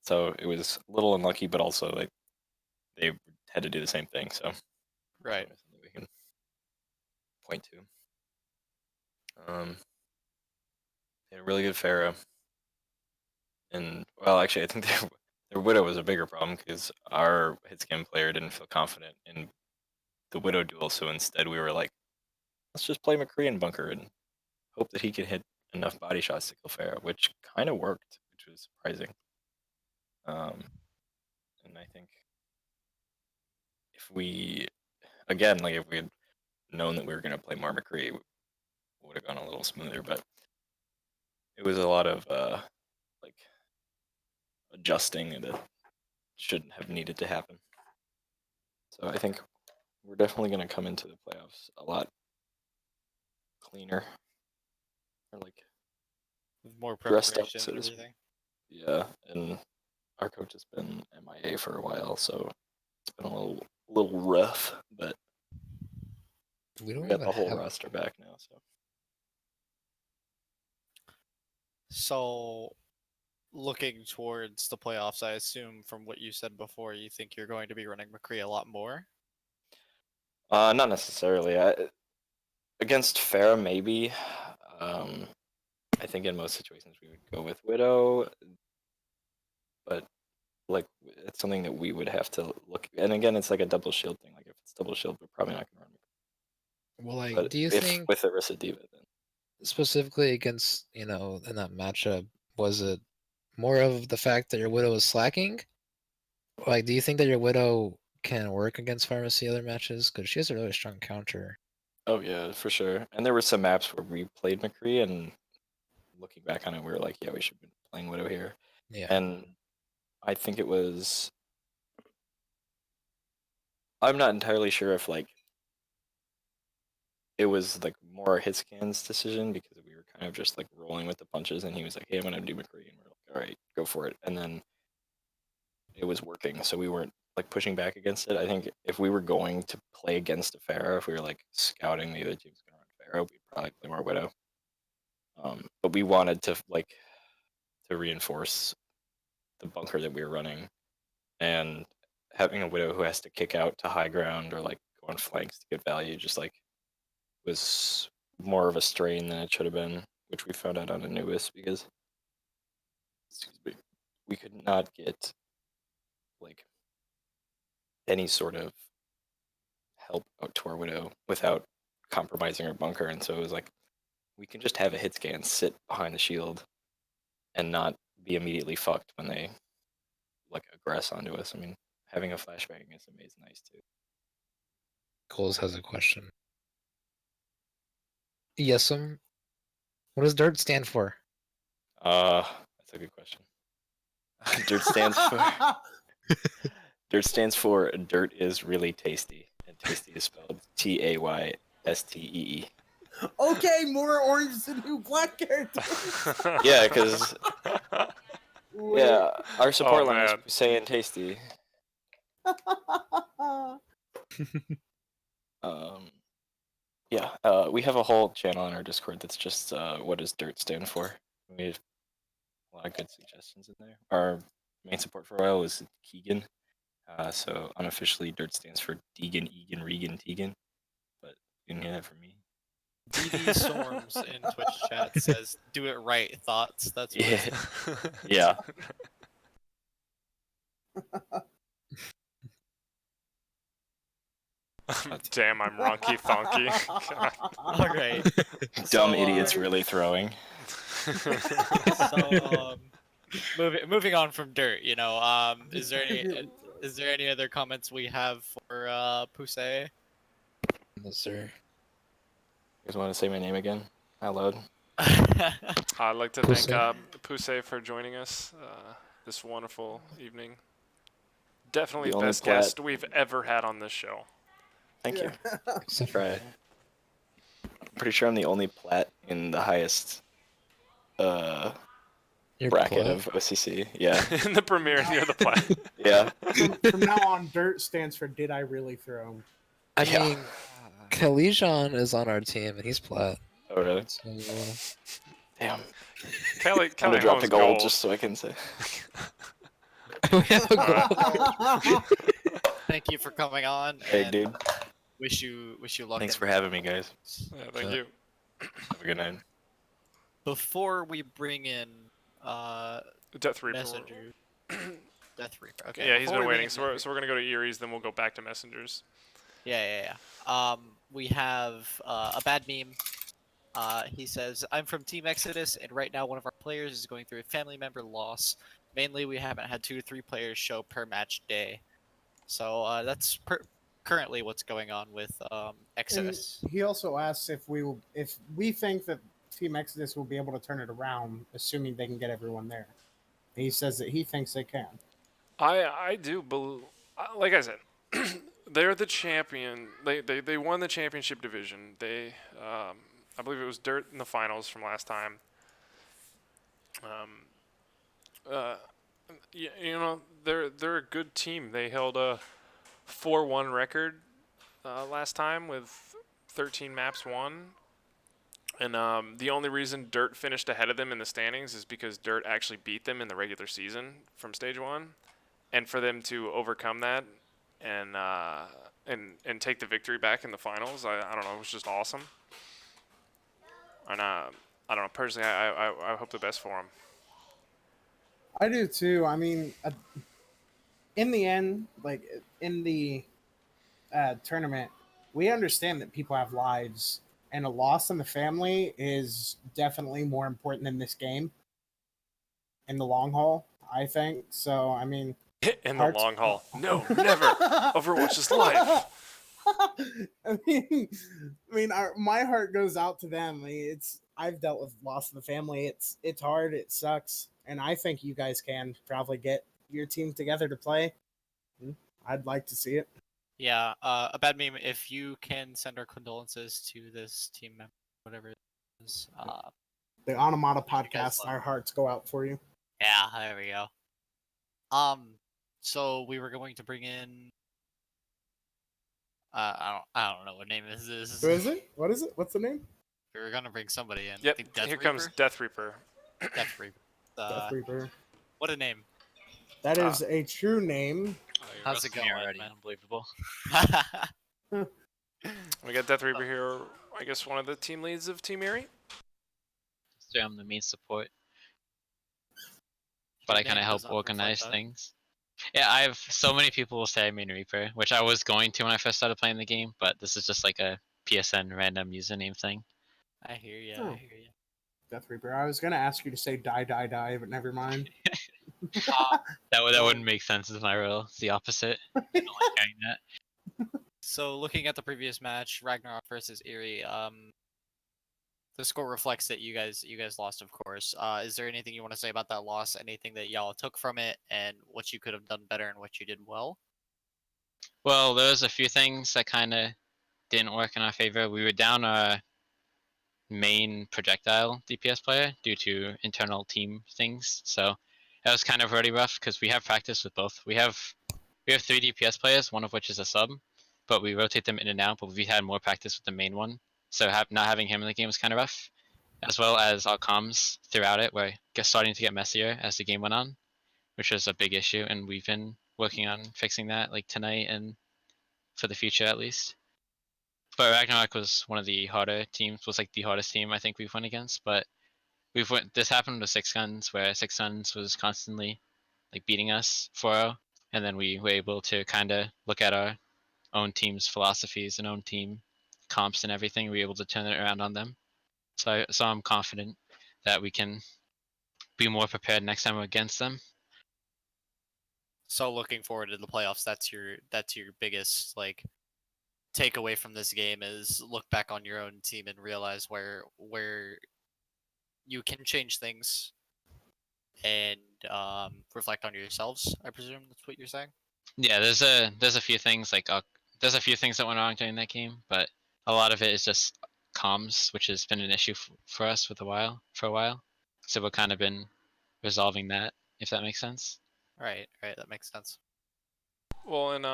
So it was a little unlucky, but also like they had to do the same thing. So Right. something we can point to. They had a really good Pharaoh, and well, actually, I think their Widow was a bigger problem because our hit scan player didn't feel confident in the Widow duel. So instead, we were like, let's just play McCree in bunker and hope that he can hit enough body shots to kill Pharaoh, which kind of worked, which was surprising. And I think if we, again, like if we had known that we were going to play more McCree, it would have gone a little smoother. But it was a lot of like adjusting that shouldn't have needed to happen. So I think we're definitely going to come into the playoffs a lot cleaner, or like With more dressed up, preparation so and to speak. everything. Yeah, and our coach has been MIA for a while, so it's been a little rough, but We don't we got even the whole have. roster back now. So So, looking towards the playoffs, I assume from what you said before, you think you're going to be running McCree a lot more. not necessarily. Against Farah, maybe. I think in most situations we would go with Widow, but like it's something that we would have to look. And again, it's like a double shield thing. Like if it's double shield, we're probably not gonna run McCree. Well, like, But do you if think with Orisa Diva, then specifically against in that matchup, was it more of the fact that your Widow was slacking? Like, do you think that your Widow can work against Pharmacy other matches? Because she has a really strong counter. oh yeah, for sure. And there were some maps where we played McCree, and looking back on it, we were like, yeah, we should have been playing Widow here. Yeah. And I think it was. I'm not entirely sure if like it was like more hit scan's decision because we were kind of just like rolling with the punches, and he was like, "Hey, I'm gonna do McCree," and we're like, "All right, go for it." And then it was working, so we weren't like pushing back against it. I think if we were going to play against a Pharaoh, if we were like scouting the other team's gonna run Pharaoh, we'd probably play more Widow. But we wanted to like to reinforce the bunker that we were running, and having a Widow who has to kick out to high ground or like go on flanks to get value, just like was more of a strain than it should have been, which we found out on Anubis because excuse me, we could not get like any sort of help out to our Widow without compromising our bunker, and so it was like we can just have a hit scan sit behind the shield and not be immediately fucked when they like aggress onto us. I mean, having a flashbang against them is nice too. Coles has a question. Yesum, what does DIRT stand for? That's a good question. Dirt stands for Dirt stands for dirt is really tasty, and tasty is spelled TAYSTEE. Okay, more Orange is the New Black characters. Yeah, because yeah, our support line is man. saying tasty. Um, Yeah, we have a whole channel on our Discord that's just what does DIRT stand for. We have a lot of good suggestions in there. Our main support for a while was Keegan. So unofficially, DIRT stands for Deegan, Egan, Regan, Tegan. But you didn't hear that from me. DD Storms in Twitch chat says, "Do it right, thoughts." That's what it Yeah. says. Yeah. Damn, I'm Ronky Thonky. All right. Dumb So, idiots really throwing. So, moving on from dirt, is there any other comments we have for Pusey? No, sir. You guys want to say my name again out loud? I'd like to thank Pusey. Pusey for joining us this wonderful evening. Definitely The the only best plat- guest we've ever had on this show. Thank you. Except Try. I'm pretty sure I'm the only plat in the highest your bracket plat. of OCC. Yeah. In the premiere, near the plat. Yeah. From now on, dirt stands for "Did I really throw him?" I Yeah. mean, Kalijan is on our team and he's plat. Oh really? So Damn. Kelly I'm gonna drop the Hone's gold just so I can say. we have a goal. Alright. Thank you for coming on. Hey, and dude. Wish you luck. Thanks in for having me, guys. Yeah, thank you. Have a good night. Before we bring in Death Reaper. Messenger, Death Reaper. Okay. Yeah, he's before been we bring waiting. in So Death we're gonna go to Erie's, then we'll go back to Messengers. Yeah. We have a bad meme. He says, "I'm from Team Exodus, and right now one of our players is going through a family member loss. Mainly, we haven't had 2 to 3 players show per match day. So that's currently what's going on with And Exodus." he also asks if we think that Team Exodus will be able to turn it around, assuming they can get everyone there. He says that he thinks they can. I do believe, like I said, they're the champion. They won the championship division. I believe it was Dirt in the finals from last time. They're a good team. They held a 4-1 record last time with 13 maps won. And the only reason Dirt finished ahead of them in the standings is because Dirt actually beat them in the regular season from stage 1. And for them to overcome that and take the victory back in the finals, I don't know, it was just awesome. And I don't know, personally, I hope the best for them. I do too. I mean, in the end, like in the tournament, we understand that people have lives, and a loss in the family is definitely more important than this game in the long haul, I think. So, I mean, In the long haul. No, never. Overwatch is life. My heart goes out to them. I've dealt with loss in the family. It's hard. It sucks, and I think you guys can probably get your team together to play. I'd like to see it. Yeah, a bad meme. If you can send our condolences to this team member, whatever it is. The Onomatopodcast, podcast, our hearts go out for you. Yeah, there we go. So we were going to bring in. I don't know what name is this. Who is it? What is it? What's the name? We were gonna bring somebody in. I Yep, think Death here Reaper? comes Death Reaper. Death Reaper. Death Reaper. What a name. That is a true name. Oh, you're How's it roasting going me already? man? Unbelievable. We got Death Reaper here, I guess one of the team leads of Team Erie. So I'm the main support. But I Your kind name of help does not reflect organize that. things. Yeah, I have so many people will say I'm main Reaper, which I was going to when I first started playing the game, but this is just like a PSN random username thing. I hear you. Oh. I hear you. Death Reaper. I was gonna ask you to say die, die, die, but never mind. That wouldn't make sense as my role. It's the opposite. I don't like hearing that. So looking at the previous match, Ragnarok versus Erie, the score reflects that you guys lost, of course. Is there anything you want to say about that loss? Anything that y'all took from it, and what you could have done better and what you did well? Well, there was a few things that kind of didn't work in our favor. We were down a main projectile DPS player due to internal team things, so that was kind of really rough because we have practice with both. We have 3 DPS players, one of which is a sub, but we rotate them in and out. But we had more practice with the main one, So not having him in the game was kind of rough, as well as our comms throughout it were starting to get messier as the game went on, which was a big issue, and we've been working on fixing that like tonight and for the future at least. But Ragnarok was one of the harder teams, was like the hardest team I think we've won against. But this happened with Six Guns, where Six Guns was constantly like beating us 4-0, and then we were able to kind of look at our own team's philosophies and own team comps and everything. We were able to turn it around on them. So I'm confident that we can be more prepared next time against them. So looking forward to the playoffs, that's your biggest like takeaway from this game is look back on your own team and realize where you can change things and reflect on yourselves. I presume that's what you're saying. Yeah, there's a few things like there's a few things that went wrong during that game, but a lot of it is just comms, which has been an issue for us for a while. So we've kind of been resolving that, if that makes sense. Right, that makes sense. Well, and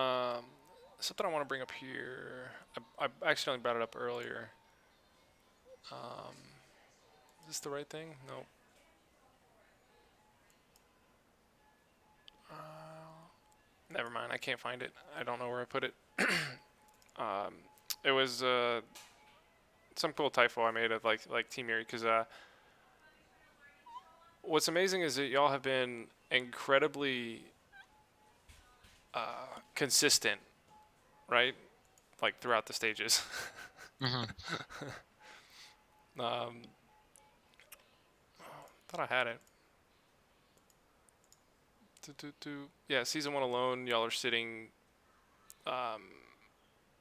something I want to bring up here. I accidentally brought it up earlier. Is this the right thing? No. Never mind. I can't find it. I don't know where I put it. It was some cool typo I made of like Team Erie, because what's amazing is that y'all have been incredibly consistent, right? Like throughout the stages. Mm-hmm. Thought I had it. Yeah, season 1 alone, y'all are sitting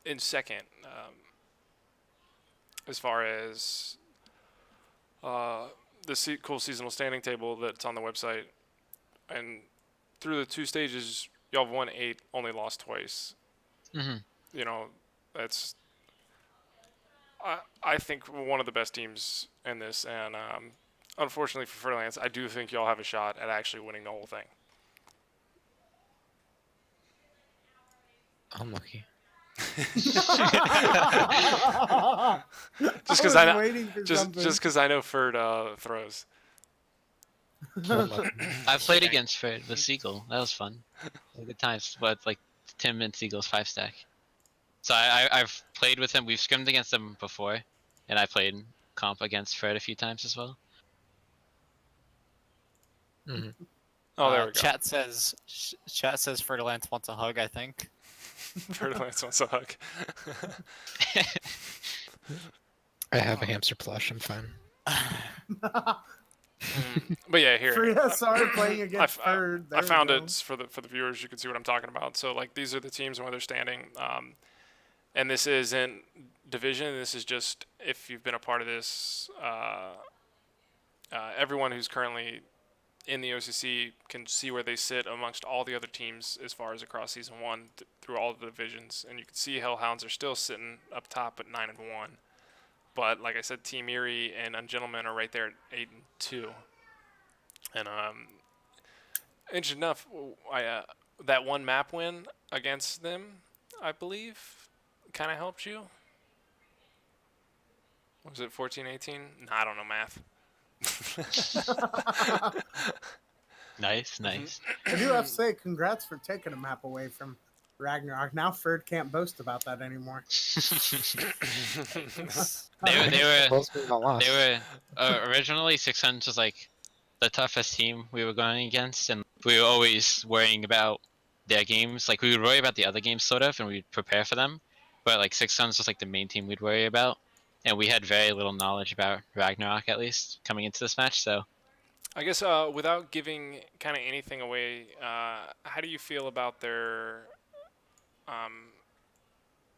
in second as far as the cool seasonal standing table that's on the website. And through the 2 stages, y'all have won 8, only lost twice. Mm-hmm. You know, that's I think one of the best teams in this, and unfortunately for Fertilance, I do think y'all have a shot at actually winning the whole thing. Unlucky. Just because I know, waiting for something. just because I know Ferd throws. Unlucky. I played against Fred with Seagull. That was fun. Good times. But like Tim and Seagull's 5-stack. So I've played with him. We've scrimmed against him before, and I played comp against Fred a few times as well. Mm-hmm. Oh, there we go. Chat says Fertilance wants a hug, I think. Fertilance wants a hug. I have a hamster plush. I'm fine. But yeah, here. Free SR playing against Ferd. I found it for the viewers. You can see what I'm talking about. So like these are the teams and where they're standing. And this isn't division. This is just if you've been a part of this. Everyone who's currently in the OCC can see where they sit amongst all the other teams as far as across season 1 through all the divisions, and you can see Hellhounds are still sitting up top at 9-1. But like I said, Team Erie and Ungentlemen are right there at 8-2. And interesting enough, that one map win against them, I believe, kind of helped you. Was it 14-18? Nah, I don't know math. Nice, nice. I do have to say, congrats for taking a map away from Ragnarok. Now Ferd can't boast about that anymore. They Both being a loss. were originally 600 was like the toughest team we were going against, and we were always worrying about their games. Like we would worry about the other games sort of, and we'd prepare for them. But like 600 was like the main team we'd worry about, and we had very little knowledge about Ragnarok at least coming into this match. So I guess without giving kind of anything away, how do you feel about their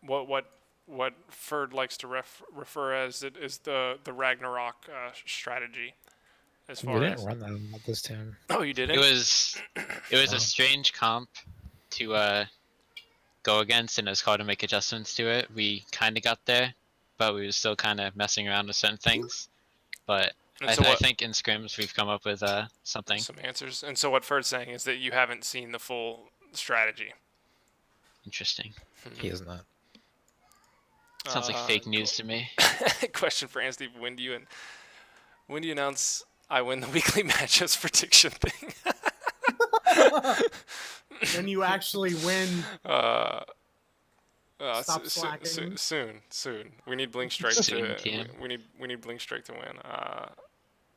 what Ferd likes to refer as it is the Ragnarok strategy? As We far didn't as run that with this team. oh, you didn't. it was Oh. a strange comp to go against, and it was hard to make adjustments to it. We kind of got there, but we were still kind of messing around with certain things. But And I, so I what? think in scrims we've come up with something Some answers. And so what Ferd's saying is that you haven't seen the full strategy. interesting. He is not. Sounds like fake news to me. Question for Anthony: When do you announce I win the weekly matchups prediction thing? When you actually win, Uh, stop slacking. soon. We need Blink Strike Soon, to. TM. We need Blink Strike to win. I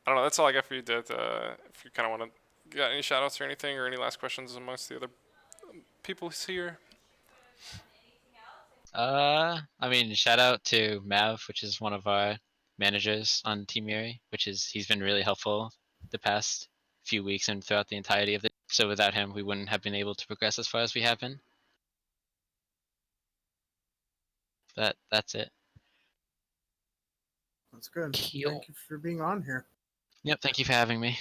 don't know. That's all I got for you, Dit. If you kind of want to, got any shout outs or anything, or any last questions amongst the other people here? I mean, shout out to Mav, which is one of our managers on Team Yuri, he's been really helpful the past few weeks and throughout the entirety of it. So without him, we wouldn't have been able to progress as far as we have been. That's it. That's good. Keel. Thank you for being on here. Yep. Thank you for having me.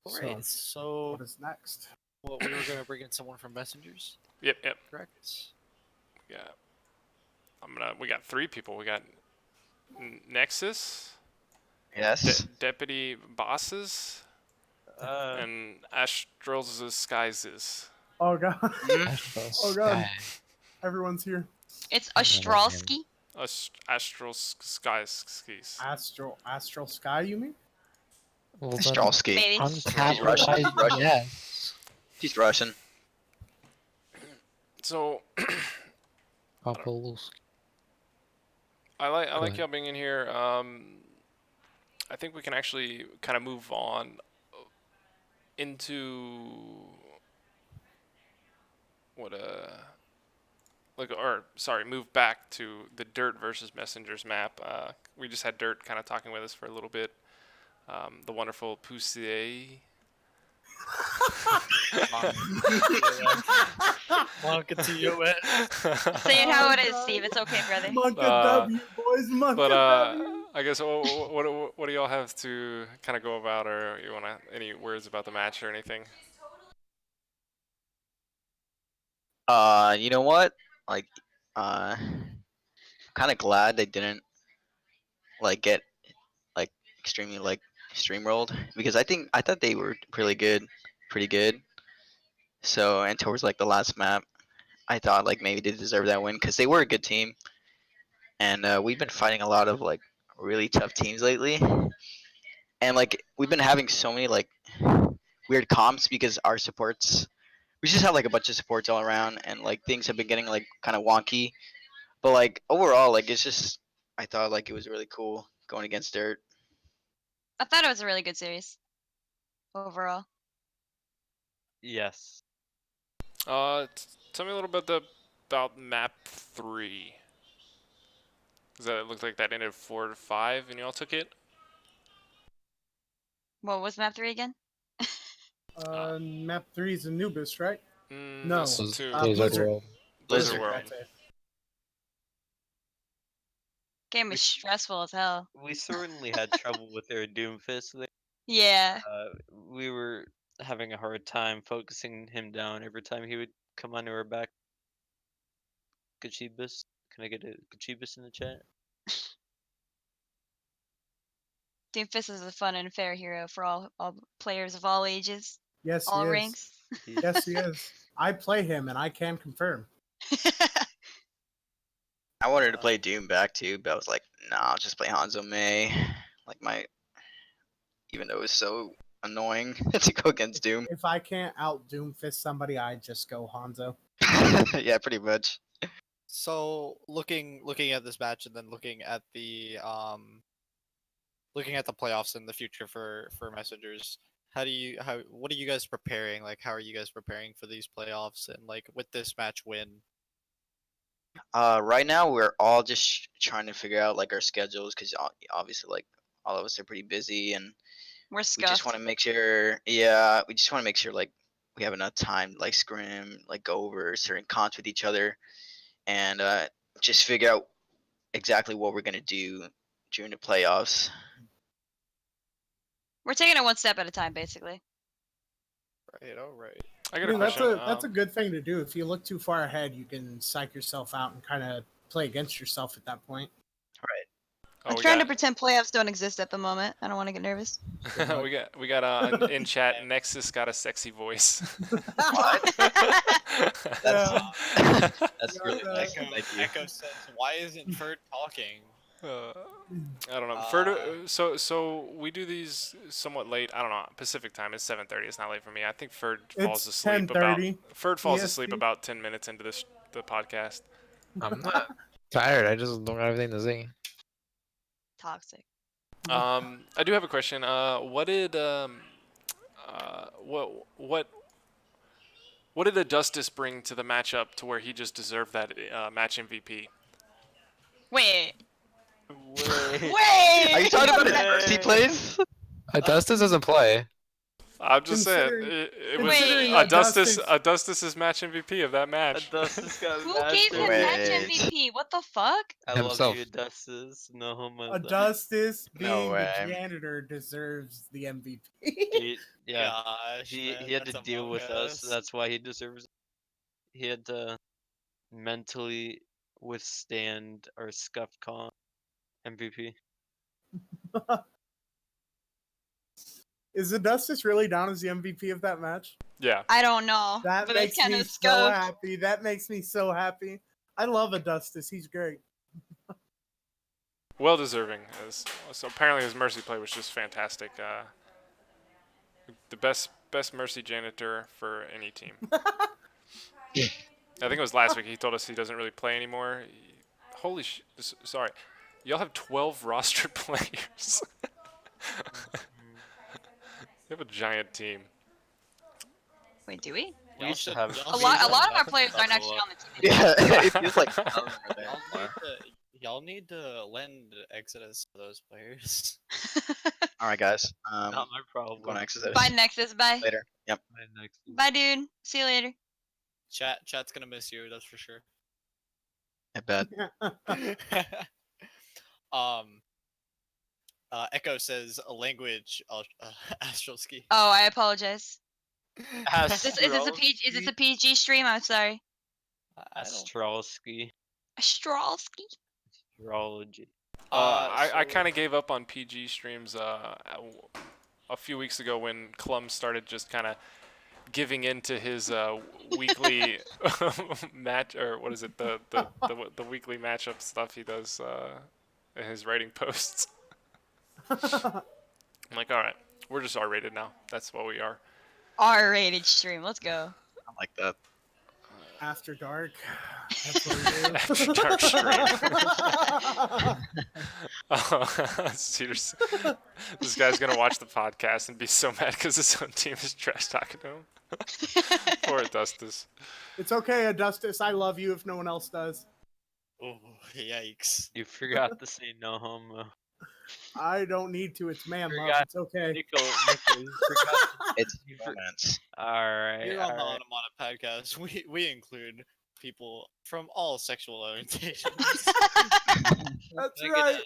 Alright, So, so what is next? well, we were gonna bring in someone from Messengers, Yep. correct? Yeah. We got 3 people. We got Nexus, Yes. Deputy Bosses, and Astral's Disguises. Oh god. Oh god. Sky. Everyone's here. It's I don't know, man. Ostrowski. Astral Skis. Astral Sky, you mean? Well, then Stralski. Maybe. uncapitalized, Russian. yes. He's Russian. So Papaluski. I like ahead. y'all being in here. I think we can actually kind of move on into move back to the Dirt versus Messengers map. We just had Dirt kind of talking with us for a little bit. The wonderful Poussier. Say it how it is, Steve. It's okay, brother. Monka W, boys. Monka But W. I guess what do y'all have to kind of go about, or you wanna any words about the match or anything? You know what? Like, kind of glad they didn't get like extremely streamrolled because I thought they were pretty good. So and towards like the last map, I thought like maybe they deserved that win because they were a good team, and we've been fighting a lot of like really tough teams lately, and like we've been having so many like weird comps because our supports we just have like a bunch of supports all around, and like things have been getting like kind of wonky. But like overall, like it's just I thought like it was really cool going against Dirt. I thought it was a really good series overall. Yes. Tell me a little bit about map 3. Does that look like that ended 4-5 and y'all took it? What was map 3 again? Map 3 is Anubis, right? No. That's Those- 2. those are Blizzard. world. Blizzard Blizzard. World. That's it. Game was stressful as hell. We certainly had trouble with their Doomfist there. Yeah. We were having a hard time focusing him down every time he would come onto our back. Kachibus? Can I get a Kachibus in the chat? Doomfist is a fun and fair hero for all players of all ages, Yes, all he is. ranks. Yes, he is. I play him, and I can confirm. I wanted to play Doom back too, but I was like, nah, I'll just play Hanzo May. Even though it was so annoying to go against Doom. If I can't out Doomfist somebody, I just go Hanzo. Yeah, pretty much. So looking at this match and then looking at the playoffs in the future for Messengers, what are you guys preparing? Like, how are you guys preparing for these playoffs and like with this match win? Right now we're all just trying to figure out like our schedules because obviously like all of us are pretty busy and We're we just scuffed. want to make sure. We just want to make sure like we have enough time to like scrim, like go over certain cons with each other, and just figure out exactly what we're gonna do during the playoffs. We're taking it one step at a time, basically. Right. All right. I I got a mean, that's question. a good thing to do. If you look too far ahead, you can psych yourself out and kind of play against yourself at that point. I'm trying to pretend playoffs don't exist at the moment. I don't want to get nervous. we got in chat. Nexus got a sexy voice. That's That's got really that. nice. Echo, Thank you. Echo says, "Why isn't Ferd talking?" I don't know. So we do these somewhat late. I don't know. Pacific time is 7:30. It's not late for me. I think Ferd falls It's asleep about 10:30 Ferd falls asleep EST. about 10 minutes into the podcast. I'm not tired. I just don't have anything to say. Toxic. I do have a question. What did what did Augustus bring to the matchup to where he just deserved that match MVP? Wait. Wait. Are you talking about his mercy plays? Dustin doesn't play. I'm just saying, Considering- it was considering Augustus' match MVP of that match. Augustus got Who match gave him Wait. match MVP? What the fuck? I Himself. love you, Augustus. No homo. Augustus No being the way. janitor deserves the MVP. Yeah, Gosh, he man, had to that's deal Among with us. Us. That's why he deserves. He had to mentally withstand our scuff con MVP. Is Augustus really down as the MVP of that match? Yeah. I don't know. That but that's makes kind me of so scuffed. happy. That makes me so happy. I love Augustus. He's great. Well deserving. So apparently his mercy play was just fantastic. The best mercy janitor for any team. I think it was last week. He told us he doesn't really play anymore. Holy sorry, y'all have 12 roster players. You have a giant team. Wait, do we? We used to have A lot of our players aren't actually on the team. Yeah, it feels like none of them are there anymore. Y'all need to lend Exodus to those players. All right, guys. Not my I'm problem. going to Exodus Bye, Nexus. Bye. later. Yep. My next. Bye, dude. See you later. Chat's gonna miss you, that's for sure. I bet. Echo says a language Astralski. Oh, I apologize. Is this a Astralski. is this a PG stream? I'm sorry. Astralski. Astralski. Astrology. I kind of gave up on PG streams a few weeks ago when Clum started just kind of giving in to his weekly match, or what is it, the weekly matchup stuff he does in his writing posts. I'm like, all right, we're just R-rated now. That's what we are. R-rated stream. Let's go. I like that. After dark. That's what we do. After dark stream. Cedar's, this guy's gonna watch the podcast and be so mad because his own team is trash talking to him. Poor Augustus. It's okay, Augustus. I love you if no one else does. Oh, yikes. You forgot to say no homo. I don't need to. It's man love. Forgot- It's okay. Nico, you forgot. It's You for- romance. Alright, Here on the alright. Onomata podcast, we include people from all sexual orientations. That's Can I get right.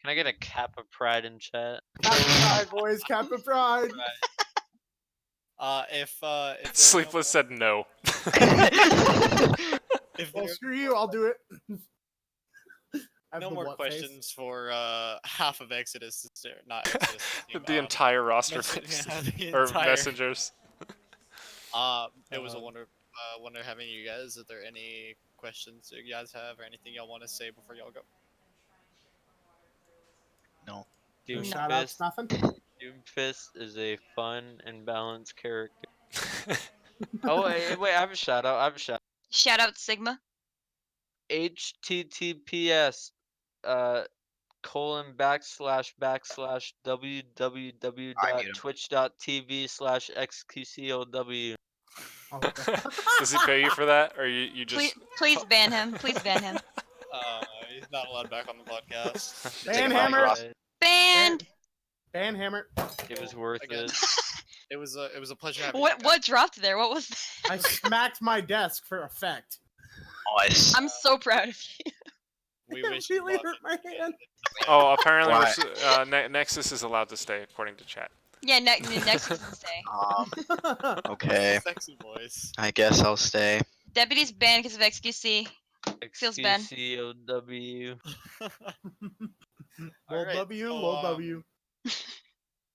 Can I get a cap of pride in chat? Captain Pride, boys. Captain Pride. If there are Sleepless said no. if Well, there screw you. I'll do it. I are have no the more what face. questions for half of Exodus, not Exodus. The entire roster message- yeah, the or entire- messengers. It was a wonder having you guys. Are there any questions that you guys have or anything y'all want to say before y'all go? No. Doom Shout outs, Fist, nothing. Doomfist is a fun and balanced character. Oh wait, I have a shout out. Shout out Sigma. HTTPS www.twitch.tv/xqcow. Oh, God. Does he pay you for that, or you Please, just? please ban him. Please ban him. He's not allowed back on the podcast. Ban Take a Hammer. roster. Banned. Ban Hammer. It was worth Again. it. It was a pleasure having What dropped there? What was that? I smacked my desk for effect. Nice. I'm so proud of you. We It wish you really luck hurt my hand. Oh, apparently Why? Nexus is allowed to stay, according to chat. Yeah, next is to stay. Okay. Sexy voice. I guess I'll stay. Deputy's banned because of XQC. Feels bad. XQCOW. Low Alright, W, so, low W.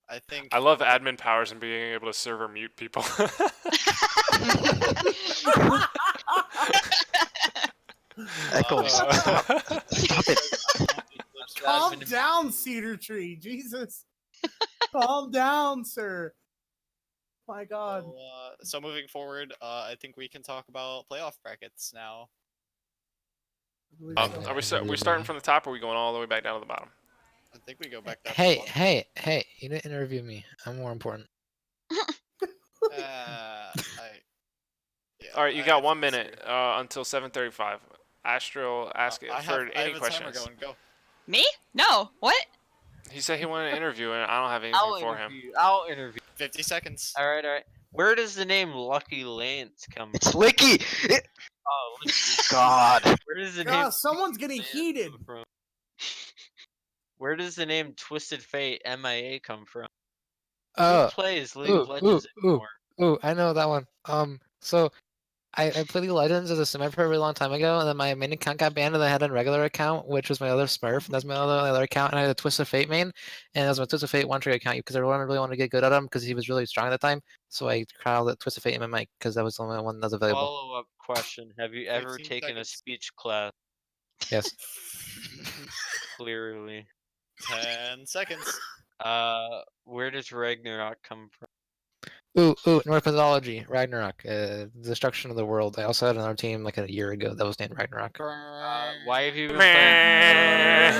I think I love admin powers and being able to server mute people. Echoes, stop. Stop it. Calm down, Cedar Tree. Jesus. Calm down, sir. My God. So moving forward, I think we can talk about playoff brackets now. I believe so. Are we starting from the top, or are we going all the way back down to the bottom? I think we go back down. Hey, to the hey! You didn't interview me. I'm more important. bottom. Yeah, All right, you I got think 1 that's minute fair. until 7:35. Astral, ask it for I any have a timer questions. going. Go. Me? No. What? He said he wanted an interview, and I don't have anything I'll for him. interview. I'll interview. 50 seconds. All right, all right. Where does the name Lucky Lance come It's from? Licky. Oh, God. where does the name God, someone's getting Lance heated. come from? Where does the name Twisted Fate MIA come from? Who Oh, plays League of ooh, ooh, Legends ooh, anymore? I know that one. So I played League of Legends as a semi for a really long time ago, and then my main account got banned, and I had a regular account, which was my other Smurf, and that's my other account, and I had a Twist of Fate main, and that was my Twist of Fate one trick account because I really wanted to get good at him because he was really strong at the time. So I called it Twist of Fate in my mic because that was the only one that was available. Follow-up question: have you ever 15 taken a seconds. speech class? Yes. Clearly. 10 seconds. Where does Ragnarok come from? Ooh, North mythology, Ragnarok, destruction of the world. I also had another team like a year ago that was named Ragnarok. Why have you been playing?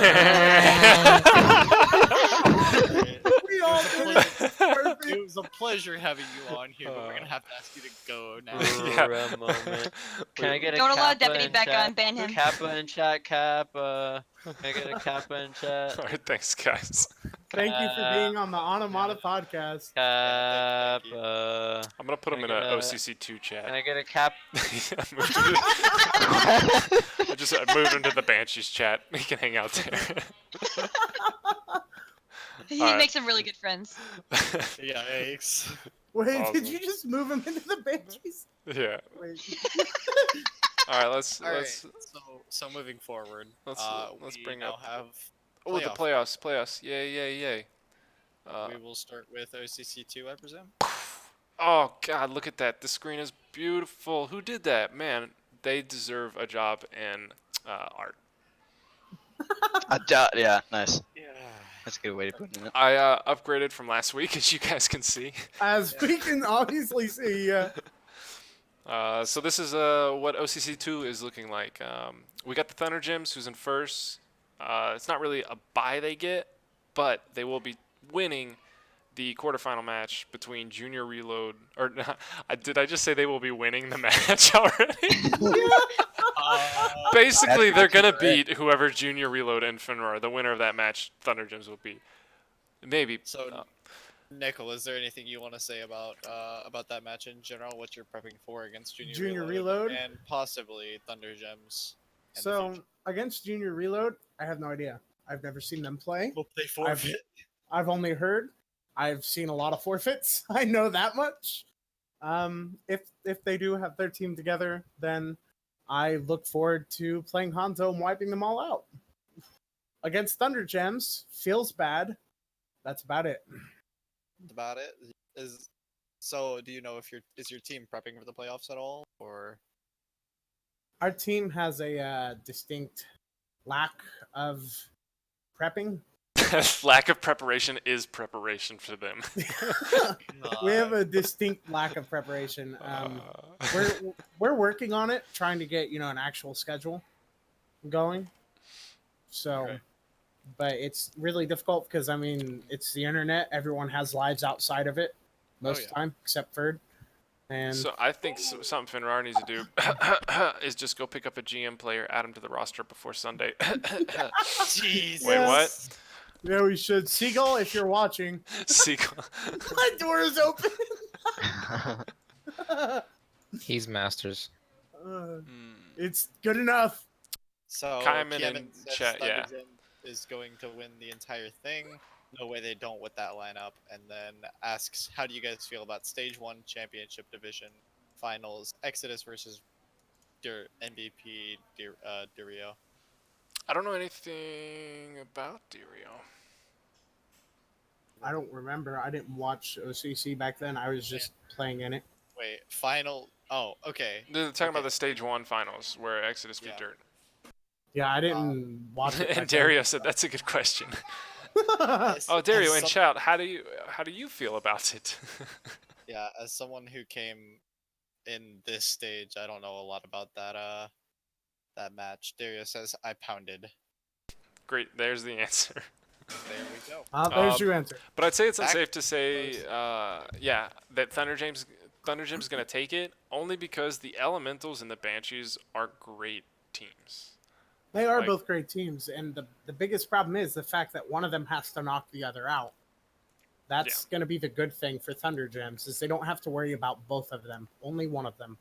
We all did it. Perfect. It was a pleasure having you on here, but we're gonna have to ask you to go now. For a moment. Can I get a Don't allow Kappa Deputy in back chat? on. Ban him. Kappa in chat, Kappa. Can I get a Kappa in chat? All right, thanks, guys. Thank you for being on the Onomatopodcast. Yeah, thank you. Kappa. I'm gonna put him in Can I an get a- OCC2 chat. Can I get a cap? I moved him to the Banshees chat. He can hang out there. He All right. makes some really good friends. Yeah, thanks. Wait, Awesome. did you just move him into the Banshees? Yeah. Wait. All right, let's All right. So moving forward, let's we bring now up have the playoff. playoffs. Yay. We will start with OCC2, I presume. Oh God, look at that! The screen is beautiful. Who did that? Man, they deserve a job in art. Yeah, nice. Yeah. That's a good way to put it. I upgraded from last week, as you guys can see. As we can obviously see, So this is what OCC2 is looking like. We got the Thunder Gems, who's in first. It's not really a bye they get, but they will be winning the quarterfinal match between Junior Reload. Or did I just say they will be winning the match already? Basically, they're gonna beat whoever Junior Reload and Finra. The winner of that match, Thunder Gems, will beat. Maybe. So, Nickel, is there anything you want to say about that match in general? What you're prepping for against Junior Reload and possibly Thunder Gems? in the so future? against Junior Reload, I have no idea. I've never seen them play. Hope they forfeit. I've only heard. I've seen a lot of forfeits. I know that much. If they do have their team together, then I look forward to playing Hanzo and wiping them all out. Against Thunder Gems, feels bad. That's about it. About it is. So, do you know if your team prepping for the playoffs at all, or? Our team has a distinct lack of prepping. Lack of preparation is preparation for them. We have a distinct lack of preparation. We're working on it, trying to get an actual schedule going. So, Okay. but it's really difficult because it's the internet. Everyone has lives outside of it most of the time, except Ferd. And So I think something Finrar needs to do is just go pick up a GM player, add him to the roster before Sunday. Jesus. Wait, what? yeah, we should. Seagull, if you're watching, Sequel. my door is open. He's Masters. It's good enough. So Kaiman Kevin in says chat, yeah. Thunder Gems is going to win the entire thing. No way they don't with that lineup. And then asks, how do you guys feel about Stage 1 Championship Division Finals, Exodus versus MVP Durio? I don't know anything about Dirio. I don't remember. I didn't watch OCC back then. I was just playing in it. Wait, final. Oh, okay. They're talking about the Stage 1 finals where Exodus beat Yeah. Dirt. Yeah, I didn't watch it. And Dario said that's a good question. Oh, Dario in chat, how do you feel about it? Yeah, as someone who came in this stage, I don't know a lot about that match. Dario says I pounded. Great, there's the answer. There we go. There's your answer. But I'd say it's Back unsafe to say, yeah, that Thunderjim's going to take it only because the Elementals and the Banshees are great teams. They are Like- both great teams, and the biggest problem is the fact that one of them has to knock the other out. That's going to be the good thing for Thunder Gems, is they don't have to worry about both of them. Only one of them.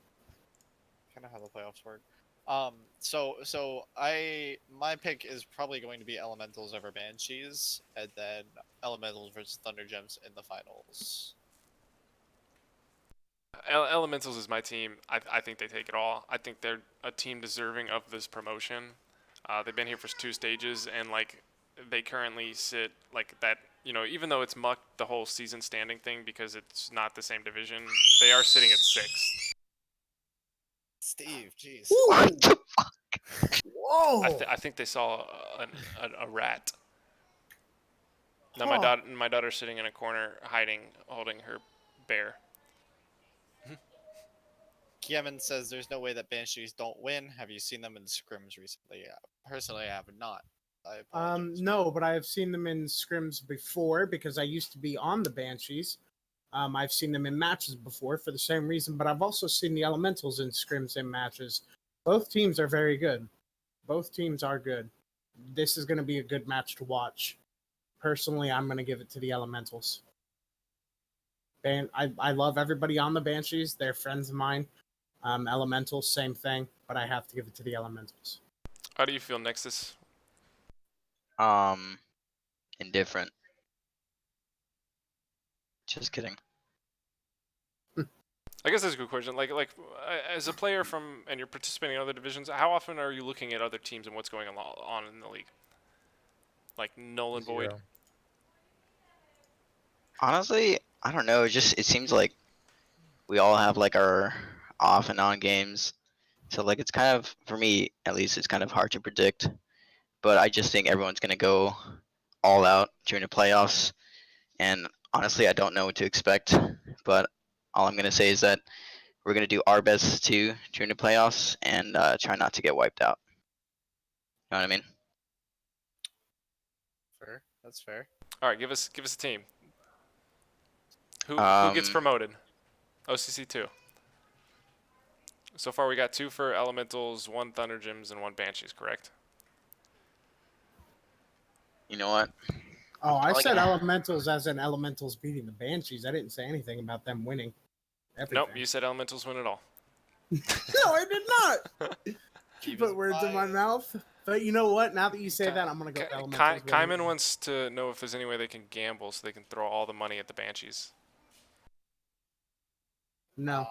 Kind of how the playoffs work. My pick is probably going to be Elementals over Banshees, and then Elementals versus Thunder Gems in the finals. Elementals is my team. I think they take it all. I think they're a team deserving of this promotion. They've been here for 2 stages, and like they currently sit like that. You know, even though it's mucked the whole season standing thing because it's not the same division, they are sitting at 6th. Steve, jeez. What the fuck? Whoa! I think they saw a rat. Now Huh. my daughter's sitting in a corner, hiding, holding her bear. Kieman says there's no way that Banshees don't win. Have you seen them in scrims recently? Yeah. Personally, I have not. I apologize. No, but I have seen them in scrims before because I used to be on the Banshees. I've seen them in matches before for the same reason, but I've also seen the Elementals in scrims and matches. Both teams are very good. Both teams are good. This is going to be a good match to watch. Personally, I'm going to give it to the Elementals. I love everybody on the Banshees. They're friends of mine. Elementals, same thing, but I have to give it to the Elementals. How do you feel, Nexus? Indifferent. Just kidding. I guess that's a good question. Like as a player and you're participating in other divisions, how often are you looking at other teams and what's going on in the league? Like null and void. Zero. Honestly, I don't know. It seems like we all have like our off and on games. So like it's kind of, for me at least, it's kind of hard to predict. But I just think everyone's gonna go all out during the playoffs. And honestly, I don't know what to expect. But all I'm gonna say is that we're gonna do our best to during the playoffs and try not to get wiped out. You know what I mean? Fair. That's fair. All right, give us a team. Who gets Um, promoted? OCC 2. So far we got 2 for Elementals, 1 Thunder Gems, and 1 Banshees, correct? You know what? Oh, I probably said gonna- Elementals as in Elementals beating the Banshees. I didn't say anything about them winning. Everything. Nope, you said Elementals win it all. No, I did not. You put words in my mouth. But you know what? Now that you say that, I'm going to go Elementals. Kaiman wants to know if there's any way they can gamble so they can throw all the money at the Banshees. No.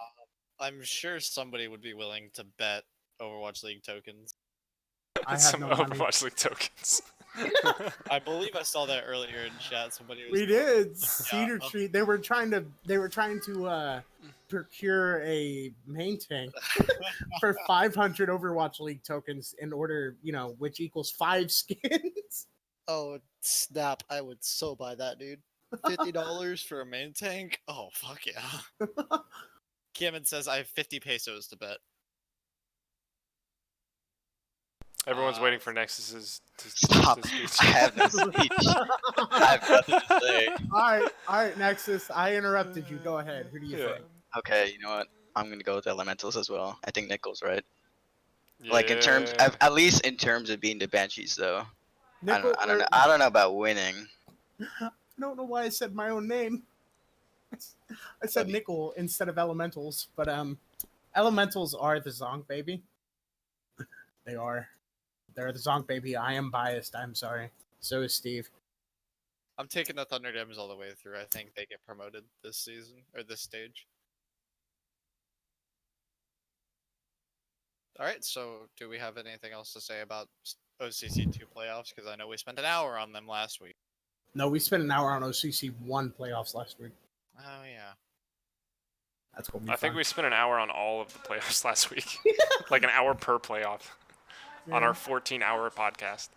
I'm sure somebody would be willing to bet Overwatch League tokens. I have Some no money. Overwatch League tokens. I believe I saw that earlier in chat. Somebody was. We did. Cedar Tree. They were trying to procure a main tank for 500 Overwatch League tokens in order, which equals 5 skins. Oh snap! I would so buy that, dude. $50 for a main tank? Oh fuck yeah! Kieman says I have 50 pesos to bet. Everyone's waiting for Nexus's Stop. speech. I have no speech. I have nothing to say. All right, Nexus. I interrupted you. Go ahead. Who do you Yeah. think? Okay, you know what? I'm gonna go with Elementals as well. I think Nickle's right. Yeah. Like in terms, at least in terms of being the Banshees, though. I don't know. I don't know about winning. I don't know why I said my own name. I said Nickel instead of Elementals, but Elementals are the Zonk baby. They are. They're the Zonk baby. I am biased. I'm sorry. So is Steve. I'm taking the Thunder Gems all the way through. I think they get promoted this season or this stage. All right. So, do we have anything else to say about OCC 2 playoffs? Because I know we spent an hour on them last week. No, we spent an hour on OCC 1 playoffs last week. Oh yeah. That's gonna be I think fun. we spent an hour on all of the playoffs last week. Like an hour per playoff. on our 14-hour podcast.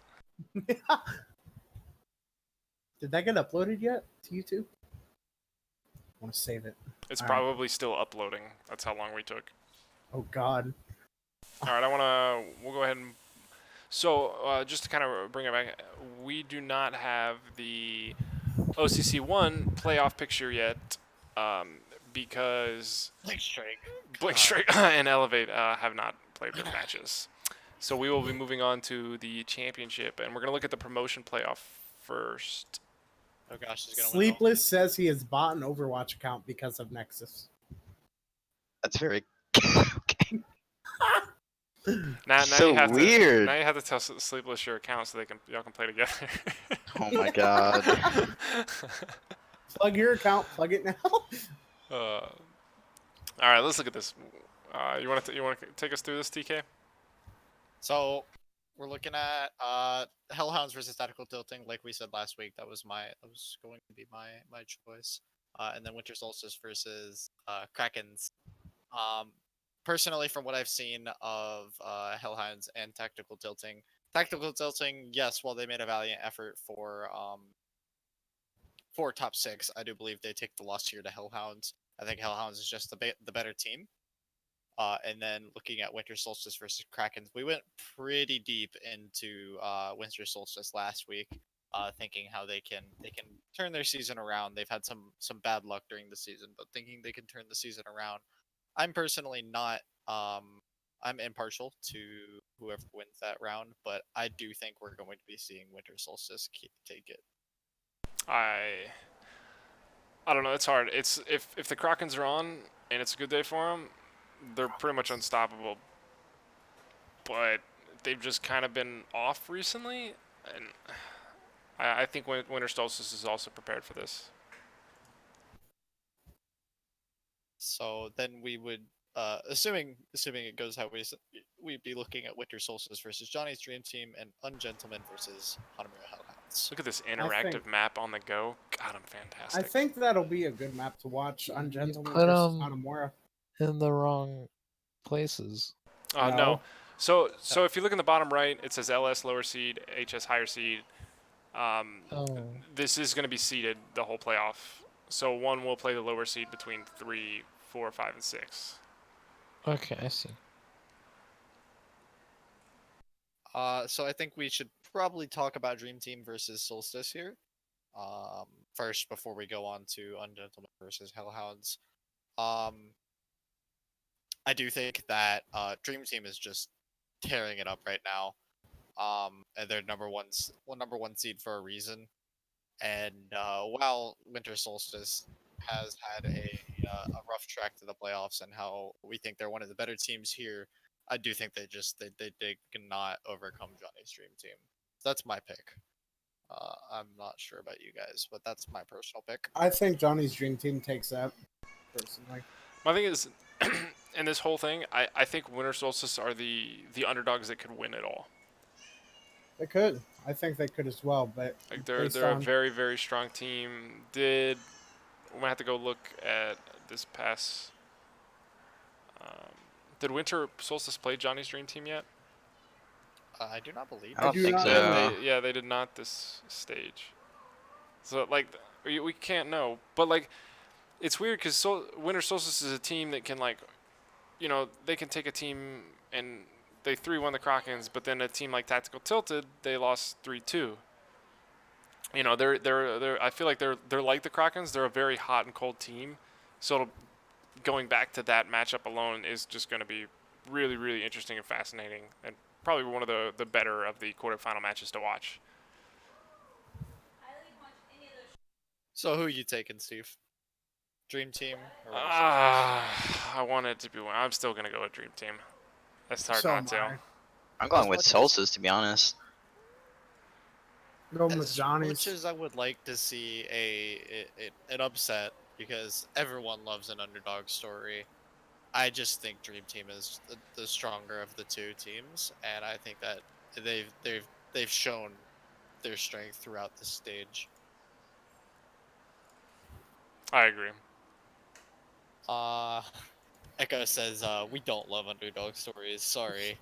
Did that get uploaded yet to YouTube? I want to save it. It's All right. probably still uploading. That's how long we took. Oh God. All right, we'll go ahead and. So, just to kind of bring it back, we do not have the OCC 1 playoff picture yet because Blink Strike and Elevate have not played their matches. So we will be moving on to the championship, and we're going to look at the promotion playoff first. Oh gosh, he's gonna win. Sleepless says he has bought an Overwatch account because of Nexus. That's very Now so you have weird. Now you have to tell Sleepless your account so y'all can play together. Oh my god. Plug your account. Plug it now. All right, let's look at this. You want to take us through this, TK? So we're looking at Hellhounds versus Tactical Tilting, like we said last week. That was going to be my choice. And then Winter Solstice versus Krakens. Personally, from what I've seen of Hellhounds and Tactical Tilting, yes, while they made a valiant effort for top six, I do believe they take the loss here to Hellhounds. I think Hellhounds is just the better team. And then looking at Winter Solstice versus Krakens, we went pretty deep into Winter Solstice last week, thinking how they can turn their season around. They've had some bad luck during the season, but thinking they can turn the season around. I'm personally not. I'm impartial to whoever wins that round, but I do think we're going to be seeing Winter Solstice take it. I don't know. It's hard. It's if the Krakens are on and it's a good day for them, they're pretty much unstoppable. But they've just kind of been off recently, and I think Winter Solstice is also prepared for this. So then we would, assuming it goes how we'd be looking at Winter Solstice versus Johnny's Dream Team and Ungentleman versus Hanamura Hellhounds. Look at this interactive map on the go. God, I'm fantastic. I think that'll be a good map to watch. Ungentleman put versus Hanamura. in the wrong places. No. So if you look in the bottom right, it says LS lower seed, HS higher seed. This is going to be seeded the whole playoff. So one will play the lower seed between 3, 4, 5, and 6. Okay, I see. So I think we should probably talk about Dream Team versus Solstice here. First, before we go on to Ungentleman versus Hellhounds. I do think that Dream Team is just tearing it up right now. And they're number one seed for a reason. And while Winter Solstice has had a rough track to the playoffs, and how we think they're one of the better teams here, I do think they cannot overcome Johnny's Dream Team. So that's my pick. I'm not sure about you guys, but that's my personal pick. I think Johnny's Dream Team takes that, personally. My thing is, in this whole thing, I think Winter Solstice are the underdogs that could win it all. They could. I think they could as well, but like they're a very, very strong team. We might have to go look at this past. Did Winter Solstice play Johnny's Dream Team yet? I do not believe. I don't think so. They did not this stage. So like we can't know, but like it's weird because Winter Solstice is a team that can they can take a team and they 3-1 the Krakens, but then a team like Tactical Tilted, they lost 3-2. They're I feel like they're like the Krakens. They're a very hot and cold team. So going back to that matchup alone is just going to be really, really interesting and fascinating, and probably one of the better of the quarterfinal matches to watch. So who are you taking, Steve? Dream Team? Or I want it to be one. I'm still going to go with Dream Team. It's hard not to. I'm going with Solstice, to be honest. Going with Johnny's. Much as I would like to see an upset, because everyone loves an underdog story, I just think Dream Team is the stronger of the two teams, and I think that they've shown their strength throughout the stage. I agree. Echo says, "We don't love underdog stories. Sorry."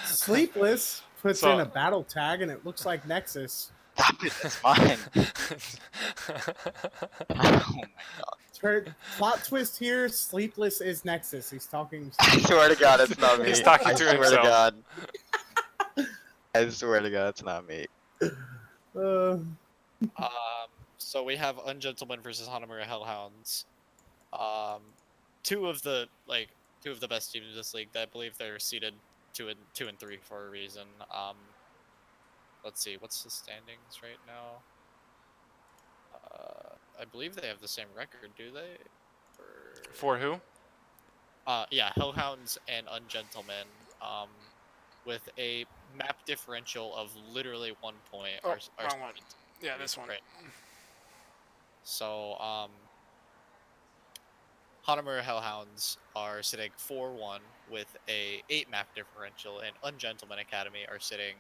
Sleepless puts So- in a battle tag, and it looks like Nexus. Stop it. That's mine. Oh my god. Plot twist here: Sleepless is Nexus. He's talking. I swear to God, it's not me. He's talking I to swear himself. to God. I swear to God, it's not me. Uh, So we have Ungentlemen versus Hanamura Hellhounds. Um, two of the best teams in this league. I believe they're seeded 2 and 3 for a reason. Let's see, what's the standings right now? I believe they have the same record, do they? Or... For who? Yeah, Hellhounds and Ungentlemen. With a map differential of literally 1 point. Oh, Are wrong one. seeded Yeah, three, this one. right? So, Hanamura Hellhounds are sitting 4-1 with a 8 map differential, and Ungentlemen Academy are sitting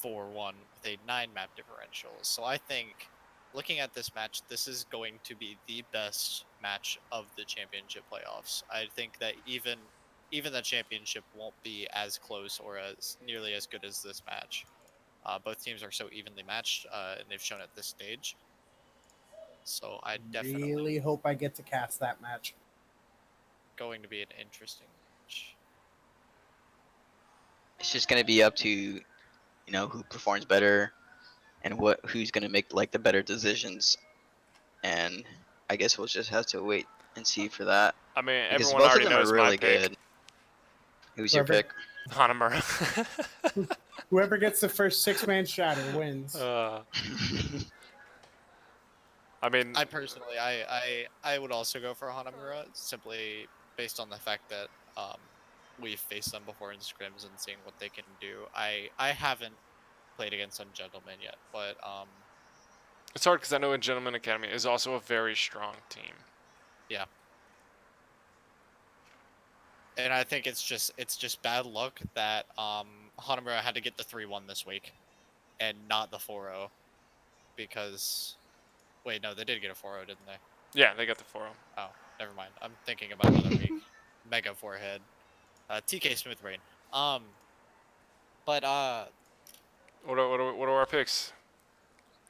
4-1 with a 9 map differential. So I think, looking at this match, this is going to be the best match of the championship playoffs. I think that even the championship won't be as close or as nearly as good as this match. Both teams are so evenly matched, and they've shown at this stage. So I definitely really hope I get to cast that match. going to be an interesting match. It's just gonna be up to who performs better and who's gonna make like the better decisions. And I guess we'll just have to wait and see for that. I mean, Because everyone both of already them are knows my really pick. good. Who's your Whoever- pick? Hanamura. Whoever gets the first 6-man shatter wins. I mean, I personally, I would also go for Hanamura simply based on the fact that we've faced them before in scrims and seeing what they can do. I haven't played against some gentlemen yet, but it's hard because I know Gentleman Academy is also a very strong team. yeah. And I think it's just bad luck that Hanamura had to get the 3-1 this week and not the 4-0 because wait, no, they did get a 4-0, didn't they? Yeah, they got the 4-0. Oh, never mind. I'm thinking about another week. Mega forehead. TK Smooth Brain. But What are our picks?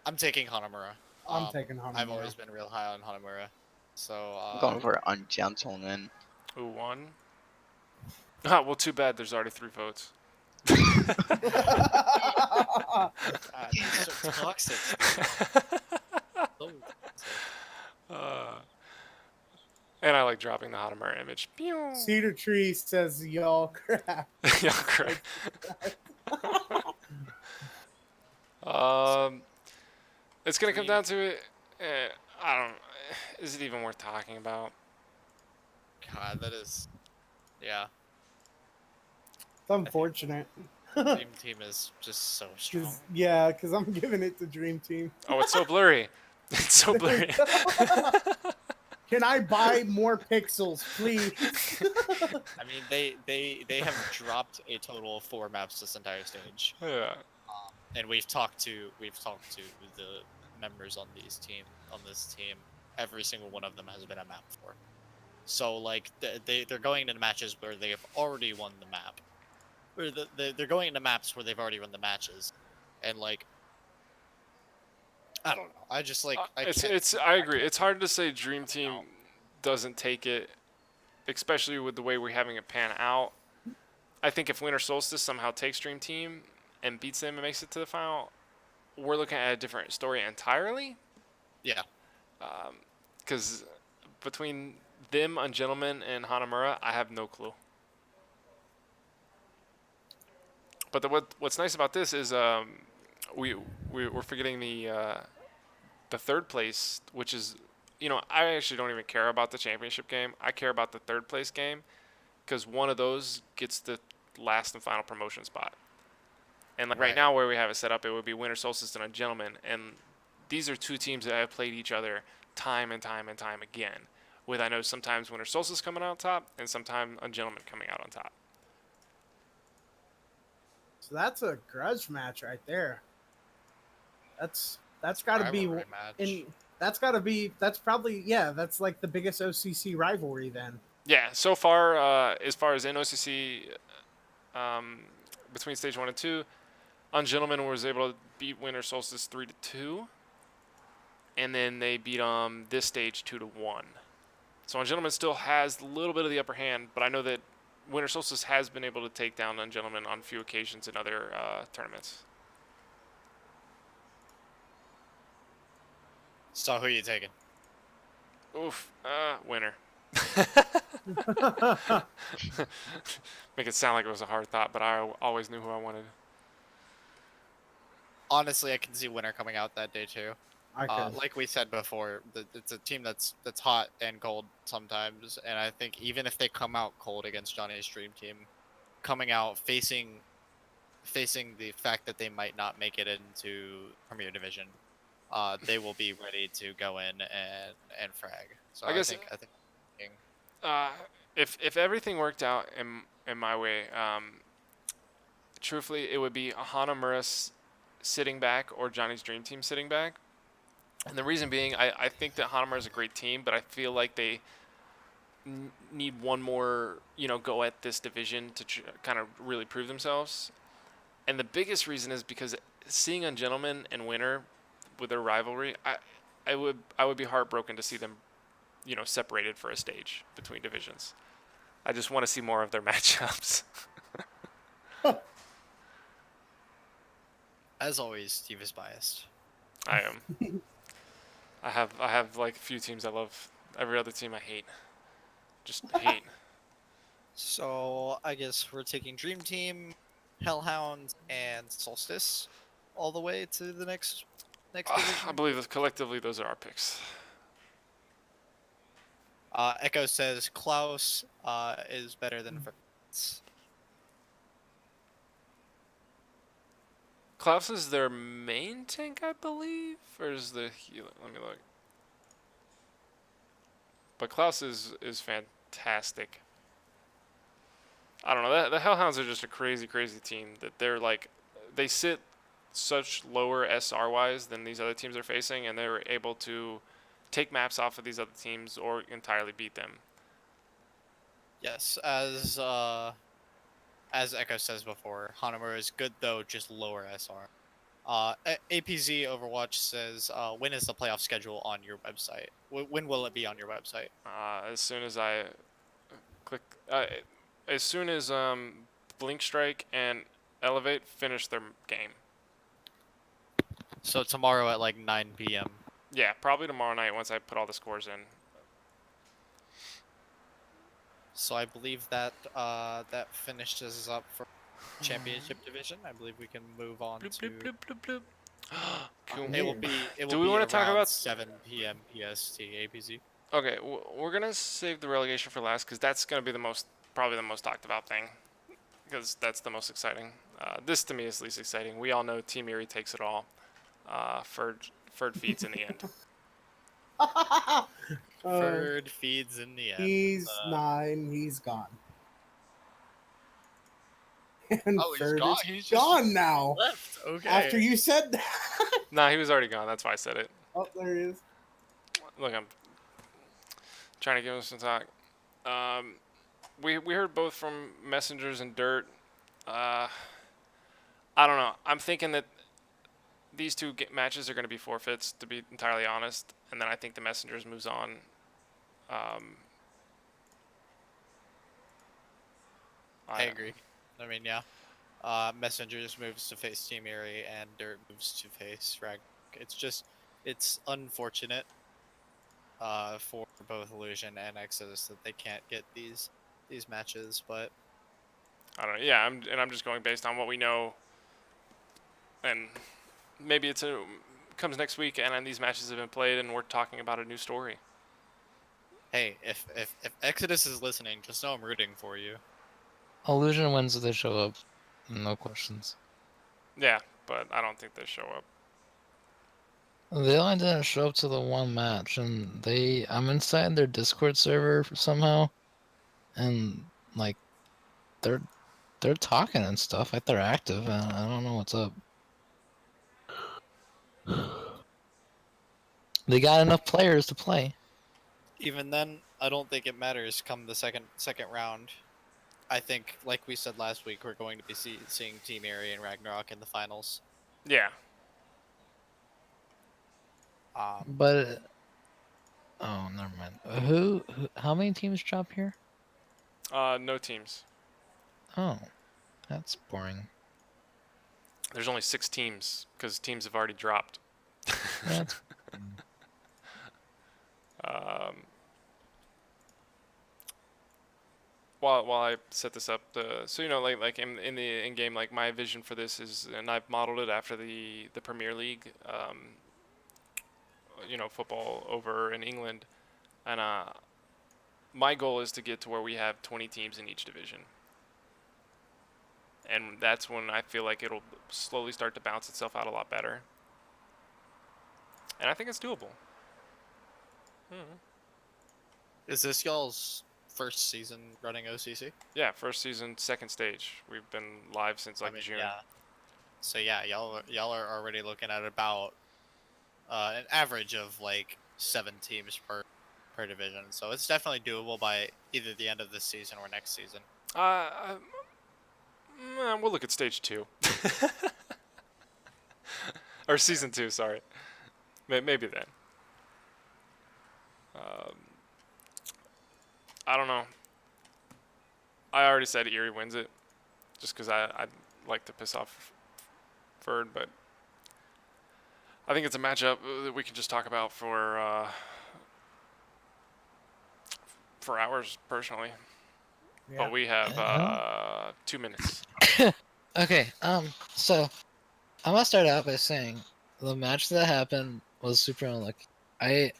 I'm taking Hanamura. I'm taking Hanamura. I've always been real high on Hanamura. So I'm going for Ungentleman. Who won? Ah, well, too bad. There's already 3 votes. he's so toxic. So And I like dropping the Hanamura image. Pew! Cedar Tree says y'all crap. Yeah, correct. It's gonna come down to it. I don't. Is it even worth talking about? God, that is, yeah. It's unfortunate. Dream Team is just so strong. Because I'm giving it to Dream Team. Oh, it's so blurry. It's so blurry. Can I buy more pixels, please? I mean, they have dropped a total of 4 maps this entire stage. Yeah. And we've talked to the members on this team. Every single one of them has been a map for. So like they're going into matches where they have already won the map, or they're going into maps where they've already won the matches, and like I don't know. I just like I agree. It's hard to say Dream Team doesn't take it, especially with the way we're having it pan out. I think if Winter Solstice somehow takes Dream Team and beats them and makes it to the final, we're looking at a different story entirely. Yeah. Because between them, Ungentleman, and Hanamura, I have no clue. But what's nice about this is we're forgetting the third place, which is, I actually don't even care about the championship game. I care about the third place game because one of those gets the last and final promotion spot. And like right now, where we have it set up, it would be Winter Solstice and Ungentleman, and these are 2 teams that have played each other time and time and time again. With I know sometimes Winter Solstice coming out on top, and sometimes Ungentleman coming out on top. So that's a grudge match right there. That's got to be Rivalry match. That's got to be. That's probably That's like the biggest OCC rivalry then. Yeah, so far, as far as in OCC, um, between stage 1 and 2, Ungentleman was able to beat Winter Solstice 3-2, and then they beat this stage 2-1. So Ungentleman still has a little bit of the upper hand, but I know that Winter Solstice has been able to take down Ungentleman on a few occasions in other tournaments. So who are you taking? Oof, Winner. Make it sound like it was a hard thought, but I always knew who I wanted. Honestly, I can see Winner coming out that day too. I could. Like we said before, it's a team that's hot and cold sometimes, and I think even if they come out cold against Johnny's Dream Team, coming out facing the fact that they might not make it into Premier Division, they will be ready to go in and frag. So I guess I think if everything worked out in my way, truthfully, it would be Hanamura sitting back or Johnny's Dream Team sitting back. And the reason being, I think that Hanamura is a great team, but I feel like they need one more, go at this division to kind of really prove themselves. And the biggest reason is because seeing Ungentleman and Winner with their rivalry, I would be heartbroken to see them, separated for a stage between divisions. I just want to see more of their matchups. as always, Steve is biased. I am. I have like a few teams I love. Every other team I hate. Just hate. So I guess we're taking Dream Team, Hellhounds, and Solstice all the way to the next division. I believe that collectively those are our picks. Echo says Klaus is better than Fritz. Klaus is their main tank, I believe, or is the healer? Let me look. But Klaus is fantastic. I don't know. The Hellhounds are just a crazy, crazy team. That they sit such lower SR wise than these other teams are facing, and they're able to take maps off of these other teams or entirely beat them. Yes, as Echo says before, Hanamura is good though, just lower SR. APZ Overwatch says, when is the playoff schedule on your website? When will it be on your website? As soon as I click, as soon as Blink Strike and Elevate finish their game. So tomorrow at like 9 p.m. Yeah, probably tomorrow night once I put all the scores in. So I believe that that finishes up for championship division. I believe we can move on Bloop, to. bloop, bloop, bloop, bloop. Cool. It will be. It will Do we be want to talk around about 7 p.m. PST APZ. Okay, we're gonna save the relegation for last because that's gonna be probably the most talked about thing, because that's the most exciting. This to me is least exciting. We all know Team Erie takes it all. Ferd feeds in the end. Ferd feeds in the end. He's 9. He's gone. And Oh, he's Ferd gone. is He's just gone now. left. Okay. After you said that. Nah, he was already gone. That's why I said it. Oh, there he is. Look, I'm trying to give him some talk. We heard both from Messengers and Dirt. I don't know. I'm thinking that these two matches are going to be forfeits, to be entirely honest, and then I think the Messengers moves on. I agree. I mean, yeah. Messengers moves to face Team Erie, and Dirt moves to face Rag. It's unfortunate for both Illusion and Exodus that they can't get these matches, but I don't know. Yeah, I'm just going based on what we know, and maybe comes next week, and then these matches have been played, and we're talking about a new story. hey, if Exodus is listening, just know I'm rooting for you. Illusion wins if they show up. No questions. Yeah, but I don't think they show up. They only didn't show up to the one match, and I'm inside their Discord server somehow, and like they're talking and stuff, like they're active, and I don't know what's up. They got enough players to play. Even then, I don't think it matters come the second round. I think, like we said last week, we're going to be seeing Team Eerie and Ragnarok in the finals. Yeah. But oh, never mind. Who? How many teams drop here? No teams. Oh, that's boring. There's only 6 teams because teams have already dropped. That's Um, while I set this up, so like in the in game, like my vision for this is, and I've modeled it after the Premier League, football over in England, and my goal is to get to where we have 20 teams in each division, and that's when I feel like it'll slowly start to bounce itself out a lot better, and I think it's doable. Is this y'all's first season running OCC? Yeah, first season, second stage. We've been live since like June. Yeah. So yeah, y'all are already looking at about an average of like 7 teams per division. So it's definitely doable by either the end of this season or next season. We'll look at stage 2. Or season 2, sorry. Maybe then. I don't know. I already said Erie wins it, just because I'd like to piss off Ferd, but I think it's a matchup that we can just talk about for hours, personally. Yeah. But we have 2 minutes. okay. So I'm gonna start out by saying the match that happened was super unlucky. I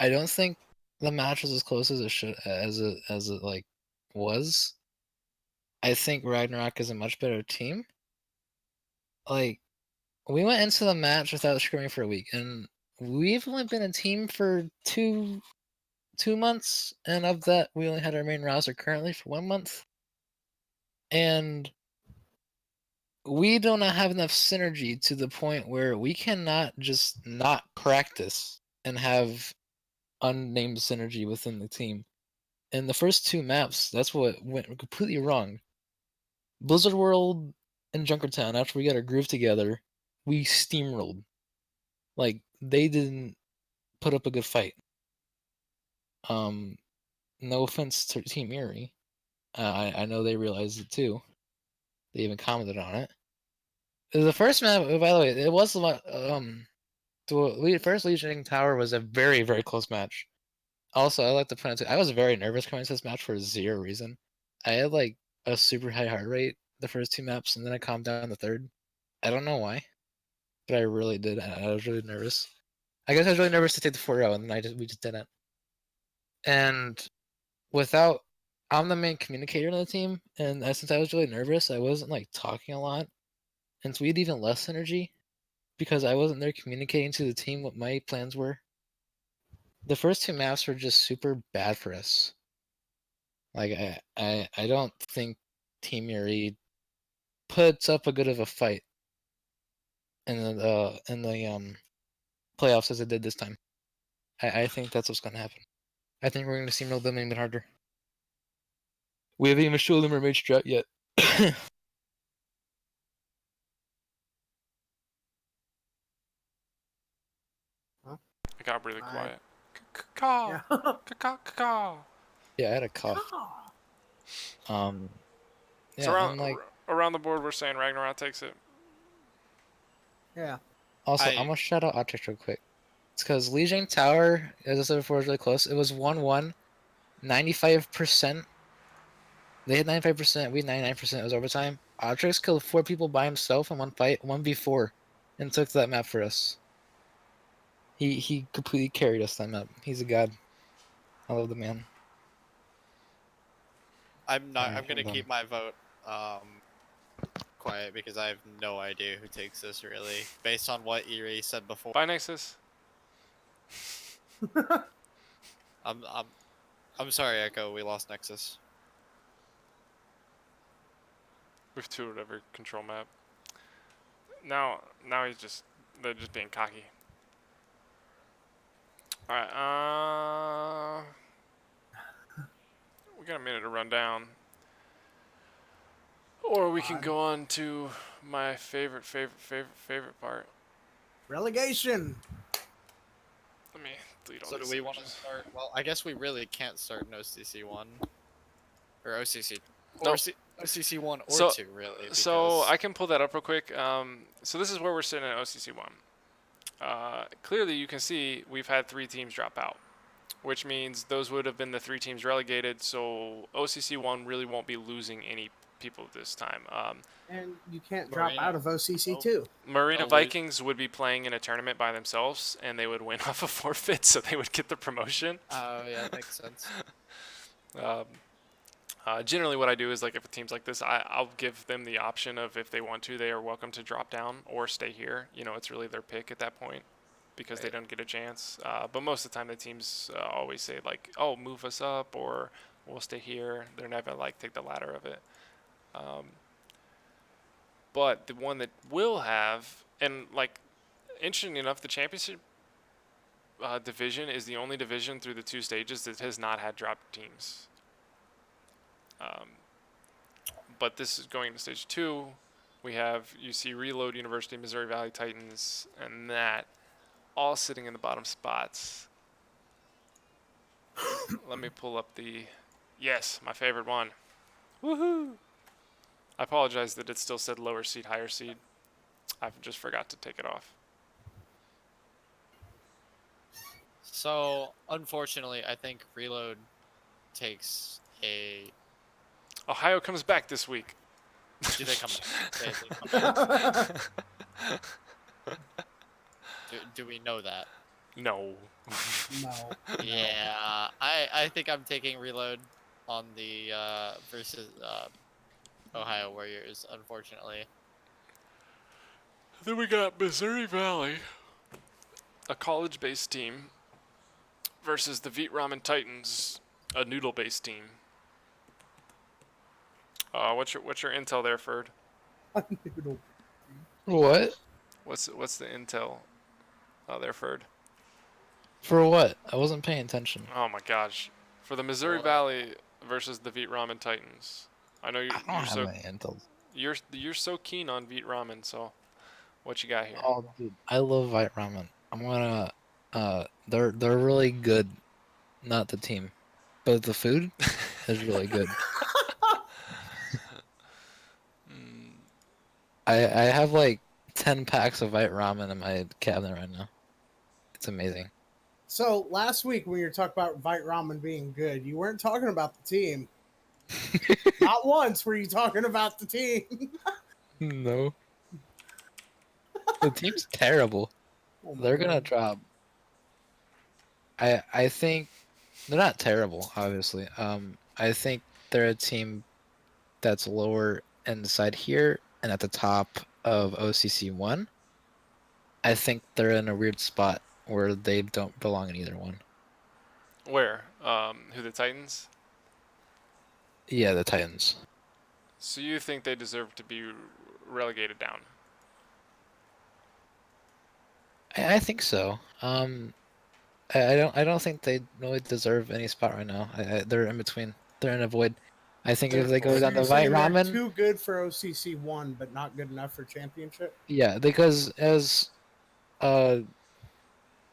don't think the match was as close as it should as it like was. I think Ragnarok is a much better team. Like, we went into the match without scrimming for a week, and we've only been a team for two months, and of that, we only had our main roster currently for 1 month. And we do not have enough synergy to the point where we cannot just not practice and have unnamed synergy within the team. In the first 2 maps, that's what went completely wrong. Blizzard World and Junkertown, after we got our groove together, we steamrolled. Like, they didn't put up a good fight. No offense to Team Erie. I know they realized it too. They even commented on it. The first map, by the way, it was a lot. The first Legion Tower was a very, very close match. Also, I like to point out too, I was very nervous coming to this match for 0 reason. I had like a super high heart rate the first 2 maps, and then I calmed down the third. I don't know why, but I really did. I was really nervous. I guess I was really nervous to take the 4-0, and then we just didn't. And I'm the main communicator on the team, and since I was really nervous, I wasn't like talking a lot, and so we had even less energy because I wasn't there communicating to the team what my plans were. The first 2 maps were just super bad for us. Like, I don't think Team Yuri puts up a good of a fight in the playoffs as it did this time. I think that's what's gonna happen. I think we're gonna see them even harder. We haven't even shown them our mage strat yet. It got really Alright. quiet. Caw. Yeah. Caw. Yeah, I had a cough. Yeah, So and like around the board, we're saying Ragnarok takes it. Yeah. also, I'm gonna shout out Optics real quick. It's because Legion Tower, as I said before, was really close. It was 1-1, 95%. They had 95%, we had 99%. It was overtime. Optics killed 4 people by himself in one fight, 1v4, and took that map for us. He completely carried us that map. He's a god. I love the man. I'm Alright, gonna hold on. keep my vote quiet because I have no idea who takes this really, based on what Erie said before. Bye, Nexus. I'm sorry, Echo. We lost Nexus. We've toured every control map. Now they're just being cocky. All right. We got a minute to run down, or we can go on to my favorite part. Relegation. Let me delete all So do these we want to images. start? Well, I guess we really can't start an OCC one or OCC or Nope. OCC one or So, two really so because I can pull that up real quick. So this is where we're sitting at OCC one. Clearly, you can see we've had 3 teams drop out, which means those would have been the 3 teams relegated. So OCC one really won't be losing any people this time. And you can't drop Marina. out of OCC Nope. too. Marina Oh, Vikings would be playing in a tournament by themselves, and they would win off a forfeit, so they would get the promotion. Oh yeah, that makes sense. Um, generally, what I do is like if a team's like this, I'll give them the option of if they want to, they are welcome to drop down or stay here. You know, it's really their pick at that point because they Right. don't get a chance. But most of the time, the teams always say like, "Oh, move us up," or "We'll stay here." They're never like take the ladder of it. But the one that will have, and like, interesting enough, the championship division is the only division through the 2 stages that has not had dropped teams. But this is going to stage 2. We have UC Reload, University of Missouri Valley Titans, and that all sitting in the bottom spots. Let me pull up the. Yes, my favorite one. Woohoo! I apologize that it still said lower seed, higher seed. I just forgot to take it off. So unfortunately, I think Reload takes a. Ohio comes back this week. Do they come back? They come back. Do we know that? No. No. Yeah, I think I'm taking Reload on the versus Ohio Warriors. Unfortunately, Then we got Missouri Valley, a college-based team, versus the Veet Ramen Titans, a noodle-based team. What's your intel there, Ferd? Noodle. What? What's the intel there, Ferd? For what? I wasn't paying attention. Oh my gosh, for the Missouri What? Valley versus the Veet Ramen Titans. I know I don't you're have so any intel. you're so keen on Veet Ramen. So what you got here? Oh, dude, I love White Ramen. I'm gonna. They're really good. Not the team, but the food is really good. I have like 10 packs of white ramen in my cabinet right now. It's amazing. So last week when you were talking about Vite Ramen being good, you weren't talking about the team. Not once were you talking about the team. No. The team's terrible. Oh my They're gonna God. drop. I think they're not terrible, obviously. I think they're a team that's lower inside here and at the top of OCC one. I think they're in a weird spot where they don't belong in either one. Where? Who, the Titans? Yeah, the Titans. So you think they deserve to be relegated down? I think so. I don't think they really deserve any spot right now. They're in between. They're in a void. I think if they go So down you're to White saying they're Ramen, too good for OCC one, but not good enough for championship? yeah, because as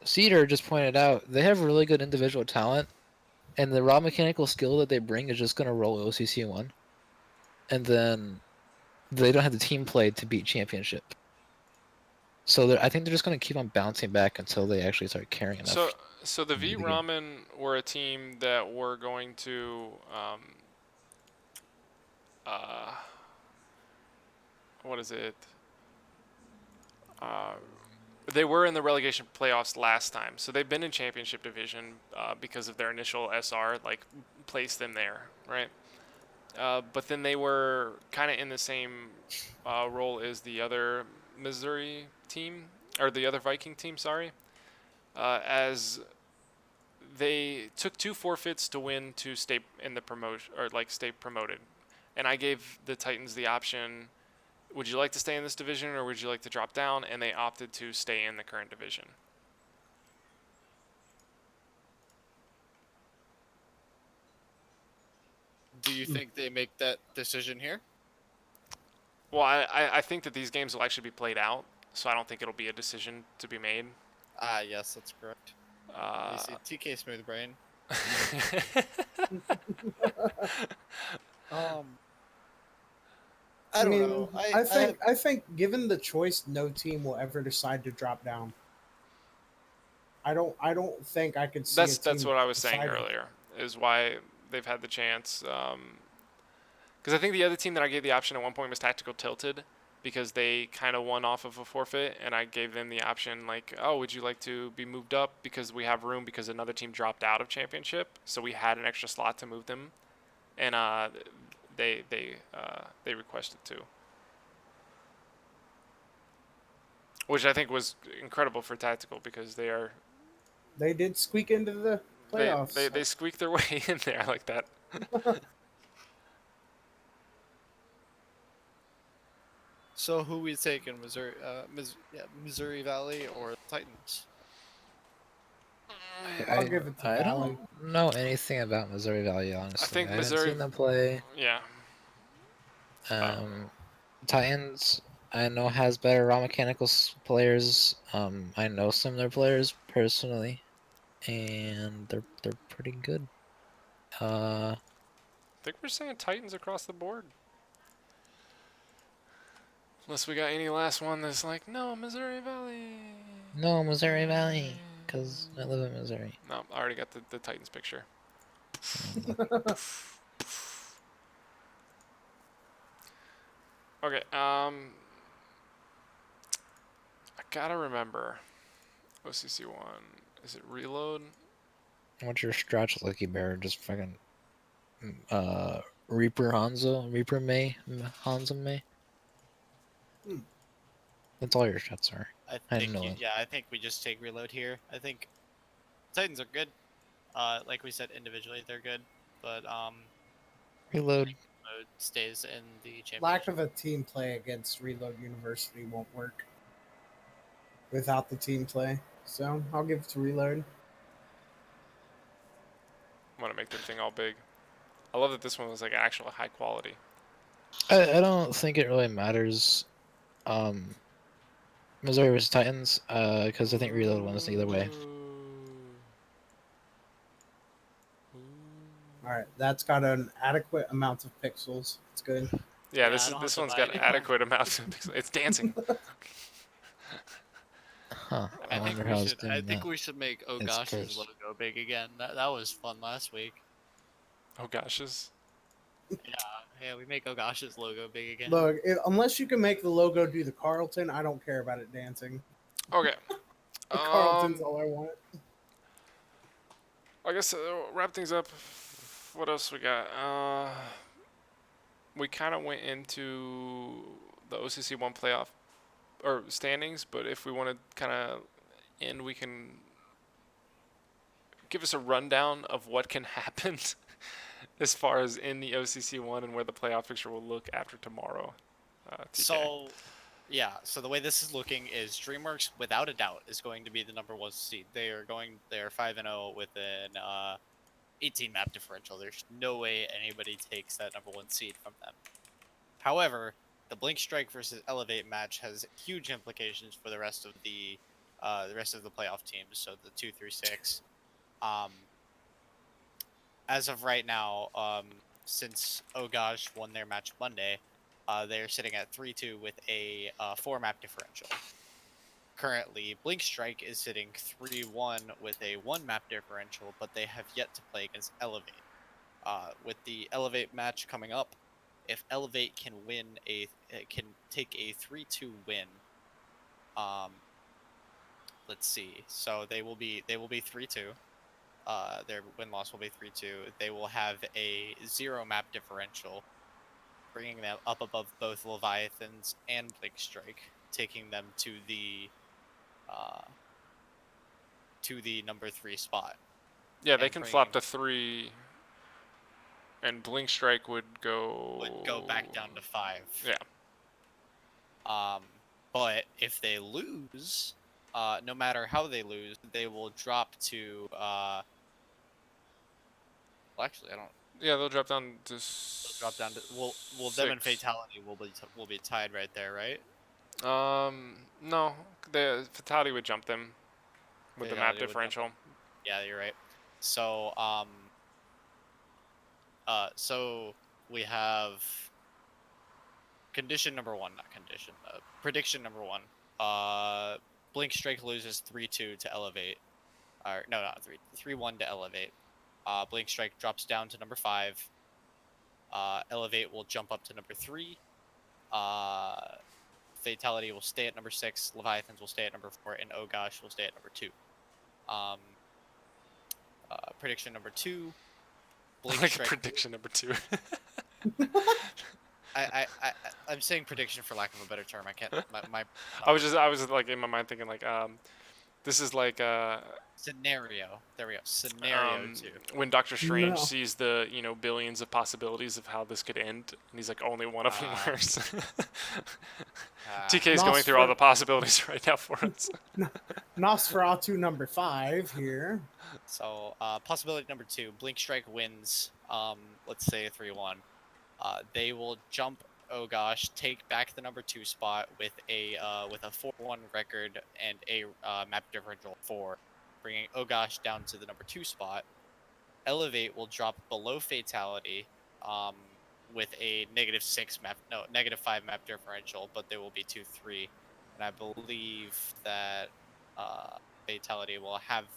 Cedar just pointed out, they have really good individual talent, and the raw mechanical skill that they bring is just gonna roll OCC one, and then they don't have the team play to beat championship. So I think they're just gonna keep on bouncing back until they actually start caring enough. So the to be Veet the game. Ramen were a team that were going to uh, what is it? Uh, they were in the relegation playoffs last time, so they've been in championship division because of their initial SR, like placed them there, right? But then they were kind of in the same role as the other Missouri team, or the other Viking team, sorry, as they took 2 forfeits to win to stay in the promotion, or like stay promoted. And I gave the Titans the option, would you like to stay in this division or would you like to drop down? And they opted to stay in the current division. you think they make that decision here? Well, I think that these games will actually be played out, so I don't think it'll be a decision to be made. Ah, yes, that's correct. You see, TK Smooth Brain. Um, I don't know. I think given the choice, no team will ever decide to drop down. I don't think I could see a that's team what I was saying deciding. earlier. Is why they've had the chance. Because I think the other team that I gave the option at one point was Tactical Tilted, because they kind of won off of a forfeit, and I gave them the option like, oh, would you like to be moved up because we have room because another team dropped out of championship, so we had an extra slot to move them, and they requested to, which I think was incredible for Tactical because They did squeak into the playoffs. they squeaked their way in there. I like that. So who we taking, Missouri Valley or Titans? I'll give it to I Valley. don't know anything about Missouri Valley, honestly. I think haven't Missouri. seen them play. Yeah. Titans, I know has better raw mechanical players. I know some of their players personally, and they're pretty good. I think we're saying Titans across the board. Unless we got any last one that's like, no, Missouri Valley. No, Missouri Valley, because I live in Missouri. No, I already got the Titans picture. Okay, I gotta remember. OCC 1. Is it Reload? What's your stretch, Lucky Bear? Just fucking Reaper Hanzo, Reaper May, Hanzo May. That's all your shots are. I know it. I think we just take Reload here. I think Titans are good. Like we said, individually they're good, but Reload. Reload stays in the championship. Lack of a team play against Reload University won't work without the team play. So I'll give it to Reload. I want to make their thing all big. I love that this one was like actual high quality. I don't think it really matters. Missouri versus Titans, because I think Reload wins either way. All right, that's got an adequate amount of pixels. It's good. Yeah, I don't this have to one's buy got it. adequate amounts of pixels. It's dancing. Huh. I I think wonder we how it's should. doing I think that. we should make It's Ogash's cursed. logo big again. That was fun last week. Oh gosh's. Yeah, we make Ogash's logo big again. Look, unless you can make the logo do the Carlton, I don't care about it dancing. Okay. The Carlton's all I want. I guess wrap things up. What else we got? We kind of went into the OCC 1 playoff or standings, but if we want to kind of end, we can give us a rundown of what can happen as far as in the OCC 1 and where the playoff picture will look after tomorrow. TK. So the way this is looking is DreamWorks, without a doubt, is going to be the #1 seed. They are 5-0 with an 18 map differential. There's no way anybody takes that #1 seed from them. However, the Blink Strike versus Elevate match has huge implications for the rest of the playoff teams. So the 2 through 6. As of right now, since Oh Gosh won their match Monday, they're sitting at 3-2 with a 4 map differential. Currently, Blink Strike is sitting 3-1 with a 1 map differential, but they have yet to play against Elevate. With the Elevate match coming up, if Elevate can take a 3-2 win, let's see. So they will be 3-2. Their win-loss will be 3-2. They will have a 0 map differential, bringing them up above both Leviathans and Blink Strike, taking them to the #3 spot. Yeah, they and can bringing- flop to 3, and Blink Strike would go back down to 5. Yeah. But if they lose, no matter how they lose, they will drop to Well, actually, I don't. Yeah, they'll drop down to. They'll drop down to. Well, them and six. Fatality will be tied right there, right? No, the Fatality would jump them with the map Fatality would jump differential. them. Yeah, you're right. So so we have condition number one, not condition. Prediction number one. Blink Strike loses 3-2 to Elevate. Or no, not 3-1 to Elevate. Blink Strike drops down to number 5. Elevate will jump up to number 3. Fatality will stay at number 6. Leviathans will stay at number 4, and Oh Gosh will stay at number 2. Prediction number 2. Blink Like Strike. prediction number 2. I'm saying prediction for lack of a better term. I can't. My I was like in my mind thinking like this is like scenario. There we go. Scenario 2. when Doctor Strange No. sees the billions of possibilities of how this could end, and he's like only one of them works. TK's going through all the possibilities right now for us. Nosferatu number 5 here. So possibility number 2, Blink Strike wins. Let's say 3-1. They will jump. Oh gosh, take back the number 2 spot with a 4-1 record and a map differential 4, bringing Oh gosh down to the number 2 spot. Elevate will drop below Fatality, with a -5 map differential, but they will be 2-3, and I believe that Fatality will have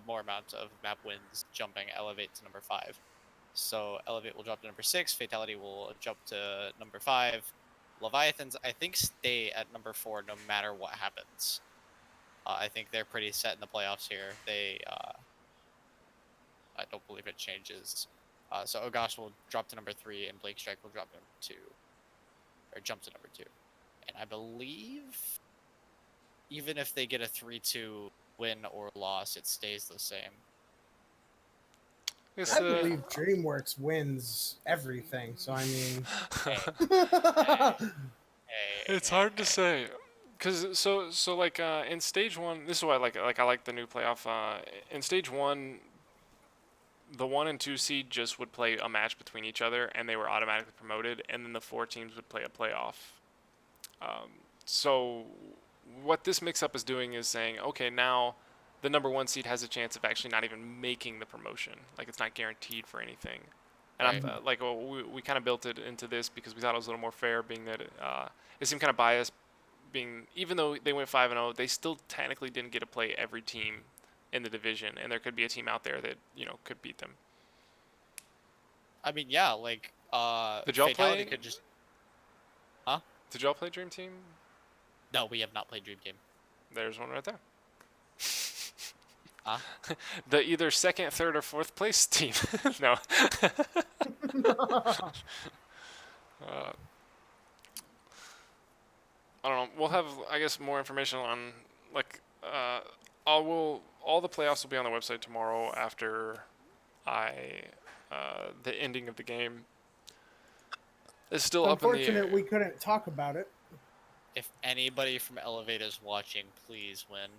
more amount of map wins, jumping Elevate to number 5. So Elevate will drop to number 6. Fatality will jump to number 5. Leviathans, I think, stay at number 4 no matter what happens. I think they're pretty set in the playoffs here. I don't believe it changes. So Oh Gosh will drop to number 3, and Blake Strike will drop to number 2, or jump to number 2. And I believe even if they get a 3-2 win or loss, it stays the same. I believe DreamWorks wins everything. So I mean, It's hard to say, cause so like in stage 1, this is why I like the new playoff. In stage 1, the 1 and 2 seed just would play a match between each other, and they were automatically promoted, and then the 4 teams would play a playoff. So what this mix-up is doing is saying, okay, now the number 1 seed has a chance of actually not even making the promotion. Like, it's not guaranteed for anything. And Right. we kind of built it into this because we thought it was a little more fair, being that it seemed kind of biased. Even though they went 5-0, they still technically didn't get to play every team in the division, and there could be a team out there that could beat them. I mean, yeah, like Did y'all Fatality play? could just. Huh? Did y'all play Dream Team? No, we have not played Dream Team. There's one right there. Huh? The either second, third, or fourth place team. No. I don't know. We'll have, I guess, more information on all the playoffs will be on the website tomorrow after the ending of the game. It's still up in the air. unfortunate we couldn't talk about it. If anybody from Elevate is watching, please win.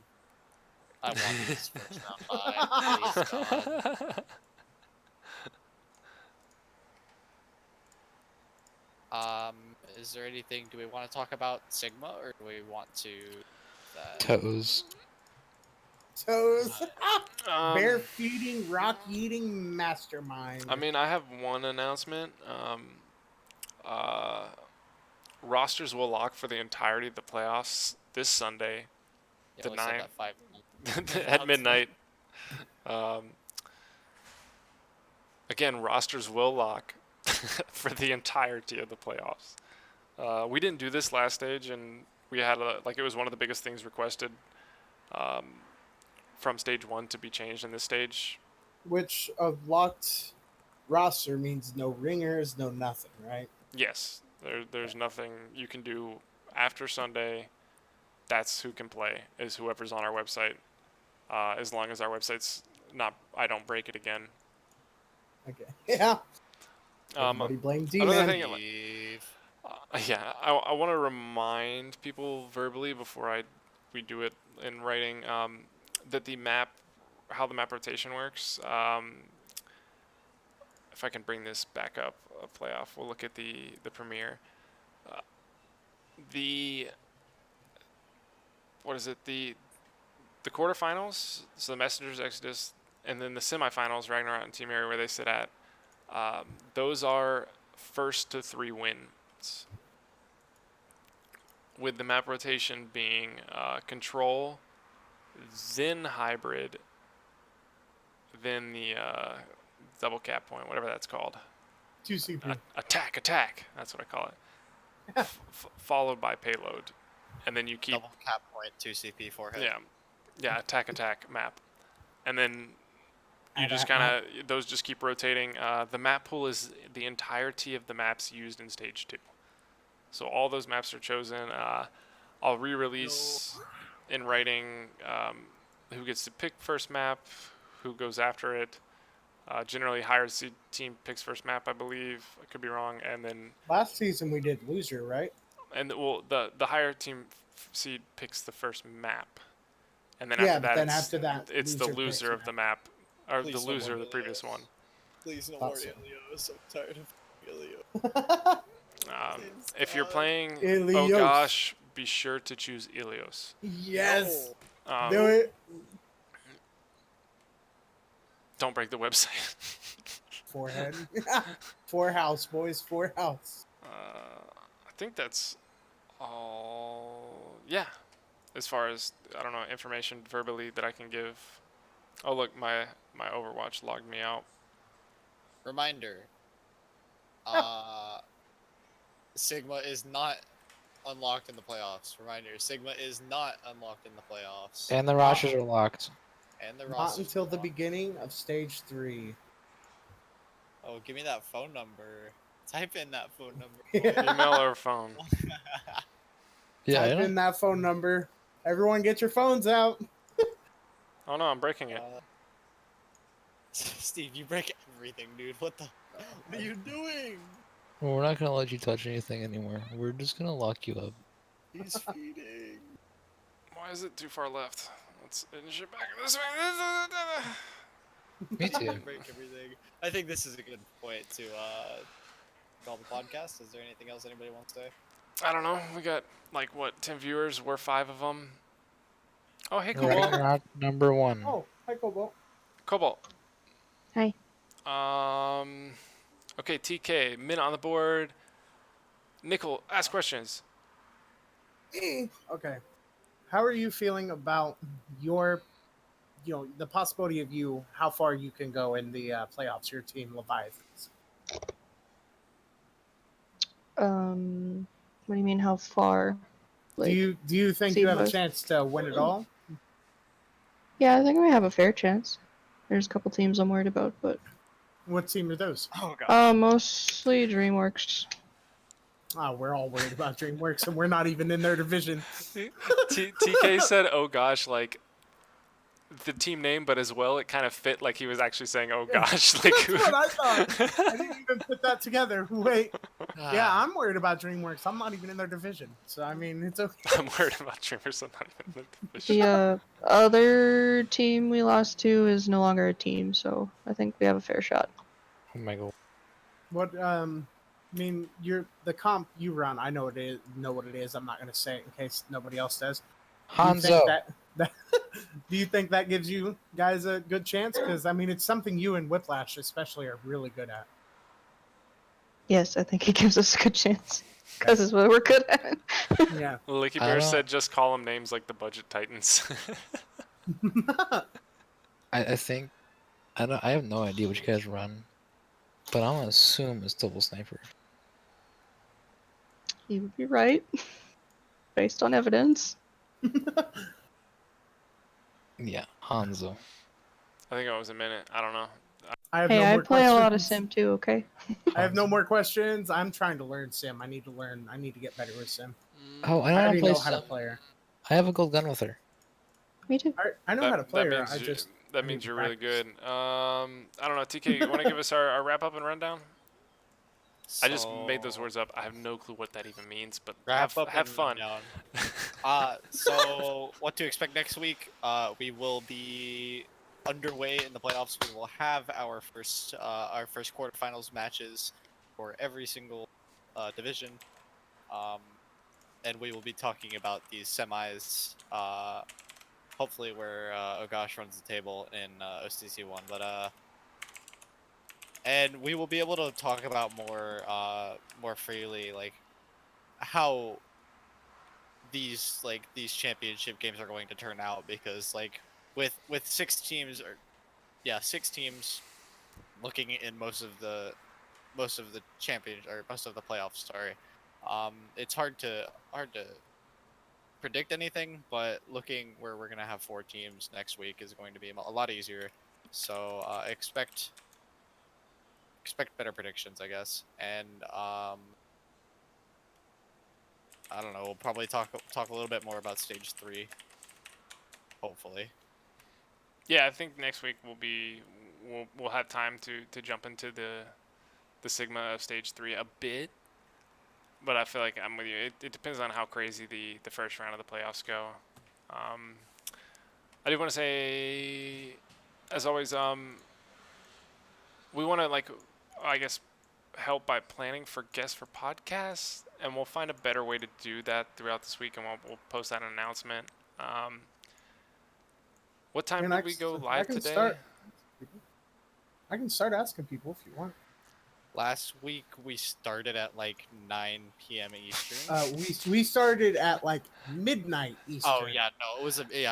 I want this first round bye. Please, God. Is there anything? Do we want to talk about Sigma, or do we want to? Toes. Toes. Bear feeding, rock eating mastermind. I mean, I have one announcement. Rosters will lock for the entirety of the playoffs this Sunday, Yeah, the we said 9th, that at midnight. Again, rosters will lock for the entirety of the playoffs. We didn't do this last stage, and we had it was one of the biggest things requested from stage 1 to be changed in this stage. Which a locked roster means no ringers, no nothing, right? Yes, there's nothing you can do after Sunday. That's who can play, is whoever's on our website. As long as our website's not, I don't break it again. Okay. Yeah. Everybody blame Another D-Man. thing, yeah, I want to remind people verbally before we do it in writing that how the map rotation works. if I can bring this back up, a playoff. We'll look at the premiere. The what is it? The quarterfinals. So the Messengers, Exodus, and then the semifinals, Ragnarok and Team Area, where they sit at. Those are first to 3 wins. With the map rotation being Control, then Hybrid, then the double cap point, whatever that's called. 2CP. Attack. That's what I call it. Followed by Payload, and then you keep Double cap point, 2CP forehead. yeah, attack map, and then you just Attack kind of those just keep rotating. The map pool is the entirety of the maps used in stage 2, so all those maps are chosen. I'll re-release in writing who gets to pick first map, who goes after it. Generally, higher seed team picks first map, I believe. I could be wrong. And then Last season we did loser, right? the higher team seed picks the first map, and then Yeah, after but that, then after that, it's the loser picks loser of the map, or Please the no loser more of the previous Ilios. one. Please no Thought more so. Ilios. I'm tired of Ilios. Please, If you're God. playing, oh Ilios. gosh, be sure to choose Ilios. Yes. No. Do it. Don't break the website. Forehead. Four house, boys. Four house. I think that's all. Yeah, as far as I don't know information verbally that I can give. Oh look, my Overwatch logged me out. Reminder. Sigma is not unlocked in the playoffs. Reminder, Sigma is not unlocked in the playoffs. And the rosters are locked. And the Not rosters until are the locked. beginning of stage 3. Oh, give me that phone number. Type in that phone number. Email or phone. Yeah, I Type don't. in that phone number. Everyone, get your phones out. Oh no, I'm breaking it. Steve, you break everything, dude. What are you doing? Well, we're not gonna let you touch anything anymore. We're just gonna lock you up. He's feeding. Why is it too far left? Let's finish it back this way. Me too. Break everything. I think this is a good point to call the podcast. Is there anything else anybody wants to say? I don't know. We got like what 10 viewers. We're 5 of them. Oh hey Ragnarok number 1. Oh, hi, Cobalt. Cobalt. Hi. Okay, TK. Min on the board. Nickel, ask questions. Okay. How are you feeling about your, the possibility of how far you can go in the playoffs, your team, Leviathans? What do you mean? How far? Do you think you have a seed-wise? chance to win it all? Yeah, I think we have a fair chance. There's a couple teams I'm worried about, but What team are those? Oh god. mostly DreamWorks. Oh, we're all worried about DreamWorks, and we're not even in their division. TK said, "Oh gosh," like the team name, but as well, it kind of fit like he was actually saying, "Oh gosh." Like That's what I thought. I didn't even put that together. Wait. Yeah, I'm worried about DreamWorks. I'm not even in their division, so I mean, it's okay. I'm worried about Dreamers. I'm not even in the division. The other team we lost to is no longer a team, so I think we have a fair shot. Oh my god. What I mean, the comp you run. I know what it is. I'm not going to say it in case nobody else does. Do you think Hanzo. do you think that gives you guys a good chance? Because I mean, it's something you and Whiplash especially are really good at. Yes, I think it gives us a good chance because it's what we're good at. Yeah. Licky I Bear don't- said, "Just call them names like the Budget Titans." I think I have no idea what you guys run, but I'm gonna assume it's double sniper. You would be right, based on evidence. Yeah, Hanzo. I think it was a minute. I don't know. I have Hey, no I more play questions. a lot of Sim too. Okay. I have no more questions. I'm trying to learn Sim. I need to learn. I need to get better with Sim. Oh, I I know how to already play know how to Sim. play her. I have a gold gun with her. Me too. I know how to play her. I you- just that I means need to you're really practice. good. I don't know. TK, you want to give us our wrap up and rundown? I just made those words up. I have no clue what that even means, but Wrap up have and fun. rundown. So what to expect next week? We will be underway in the playoffs. We will have our first quarterfinals matches for every single division, and we will be talking about these semis. Hopefully, where Ogosh runs the table in OCC one, but and we will be able to talk about more freely, like how these championship games are going to turn out, because like with 6 teams, or yeah, 6 teams looking in most of the champion, or most of the playoffs, sorry. It's hard to predict anything, but looking where we're gonna have 4 teams next week is going to be a lot easier. So expect better predictions, I guess. And I don't know. We'll probably talk a little bit more about stage 3, hopefully. Yeah, I think next week we'll have time to jump into the Sigma of stage 3 a bit. But I feel like I'm with you. It depends on how crazy the first round of the playoffs go. I do want to say, as always, we want to, like, I guess, help by planning for guests for podcasts, and we'll find a better way to do that throughout this week, and we'll post that announcement. What time And did we go I live can today? I can start asking people if you want. Last week we started at like 9 p.m. Eastern. We started at like midnight Eastern. Oh yeah, no, it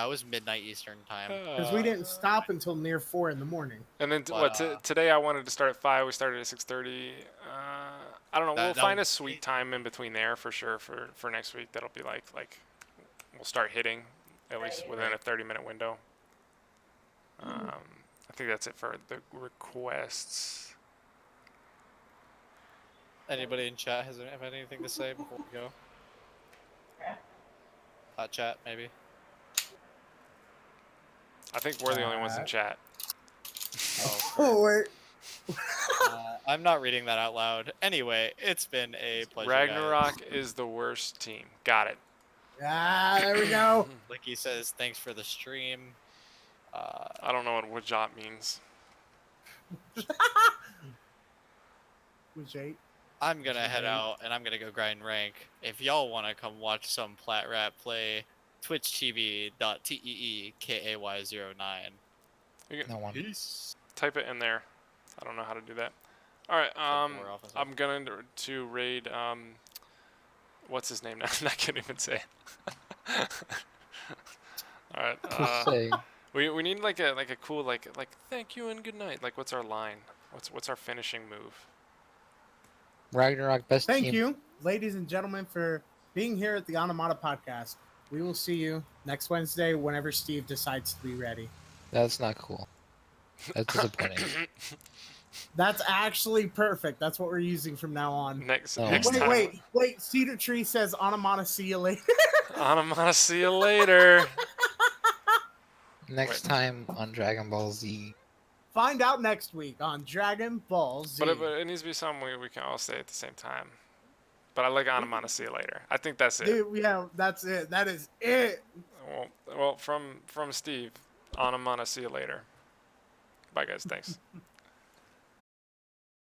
was midnight Eastern time. Because we didn't stop until near 4 in the morning. And then But, today I wanted to start at 5. We started at 6:30. I don't know. We'll find a was- sweet time in between there for sure for next week. That'll be like we'll start hitting at least within a 30-minute window. I think that's it for the requests. Anybody in chat have anything to say before we go? Hot chat, maybe. I think we're the only ones in chat. Oh, wait. I'm not reading that out loud. Anyway, it's been a pleasure, Ragnarok guys. is the worst team. Got it. There we go. Like he says, thanks for the stream. I don't know what Wajat means. Which 8? I'm gonna head out and I'm gonna go grind rank. If y'all wanna come watch some Plat Rat play, twitchtv.teekay09. No one. Peace. Type it in there. I don't know how to do that. All right. more often, I'm going to raid. What's his name now? I can't even say. All right. Say. We need like a cool like thank you and good night. Like, what's our line? What's our finishing move? Ragnarok best Thank team. you, ladies and gentlemen, for being here at the Onomatopodcast. We will see you next Wednesday whenever Steve decides to be ready. That's not cool. That's disappointing. That's actually perfect. That's what we're using from now on. Next Oh. next time. Wait. Cedar Tree says Onomata, see you later. Onomata, see you later. Next time on Dragon Ball Z. Find out next week on Dragon Ball Z. But it needs to be something we can all say at the same time. But I like Onomata, see you later. I think that's it. Dude, yeah, that's it. That is it. Well, from Steve, Onomata, see you later. Bye, guys. Thanks.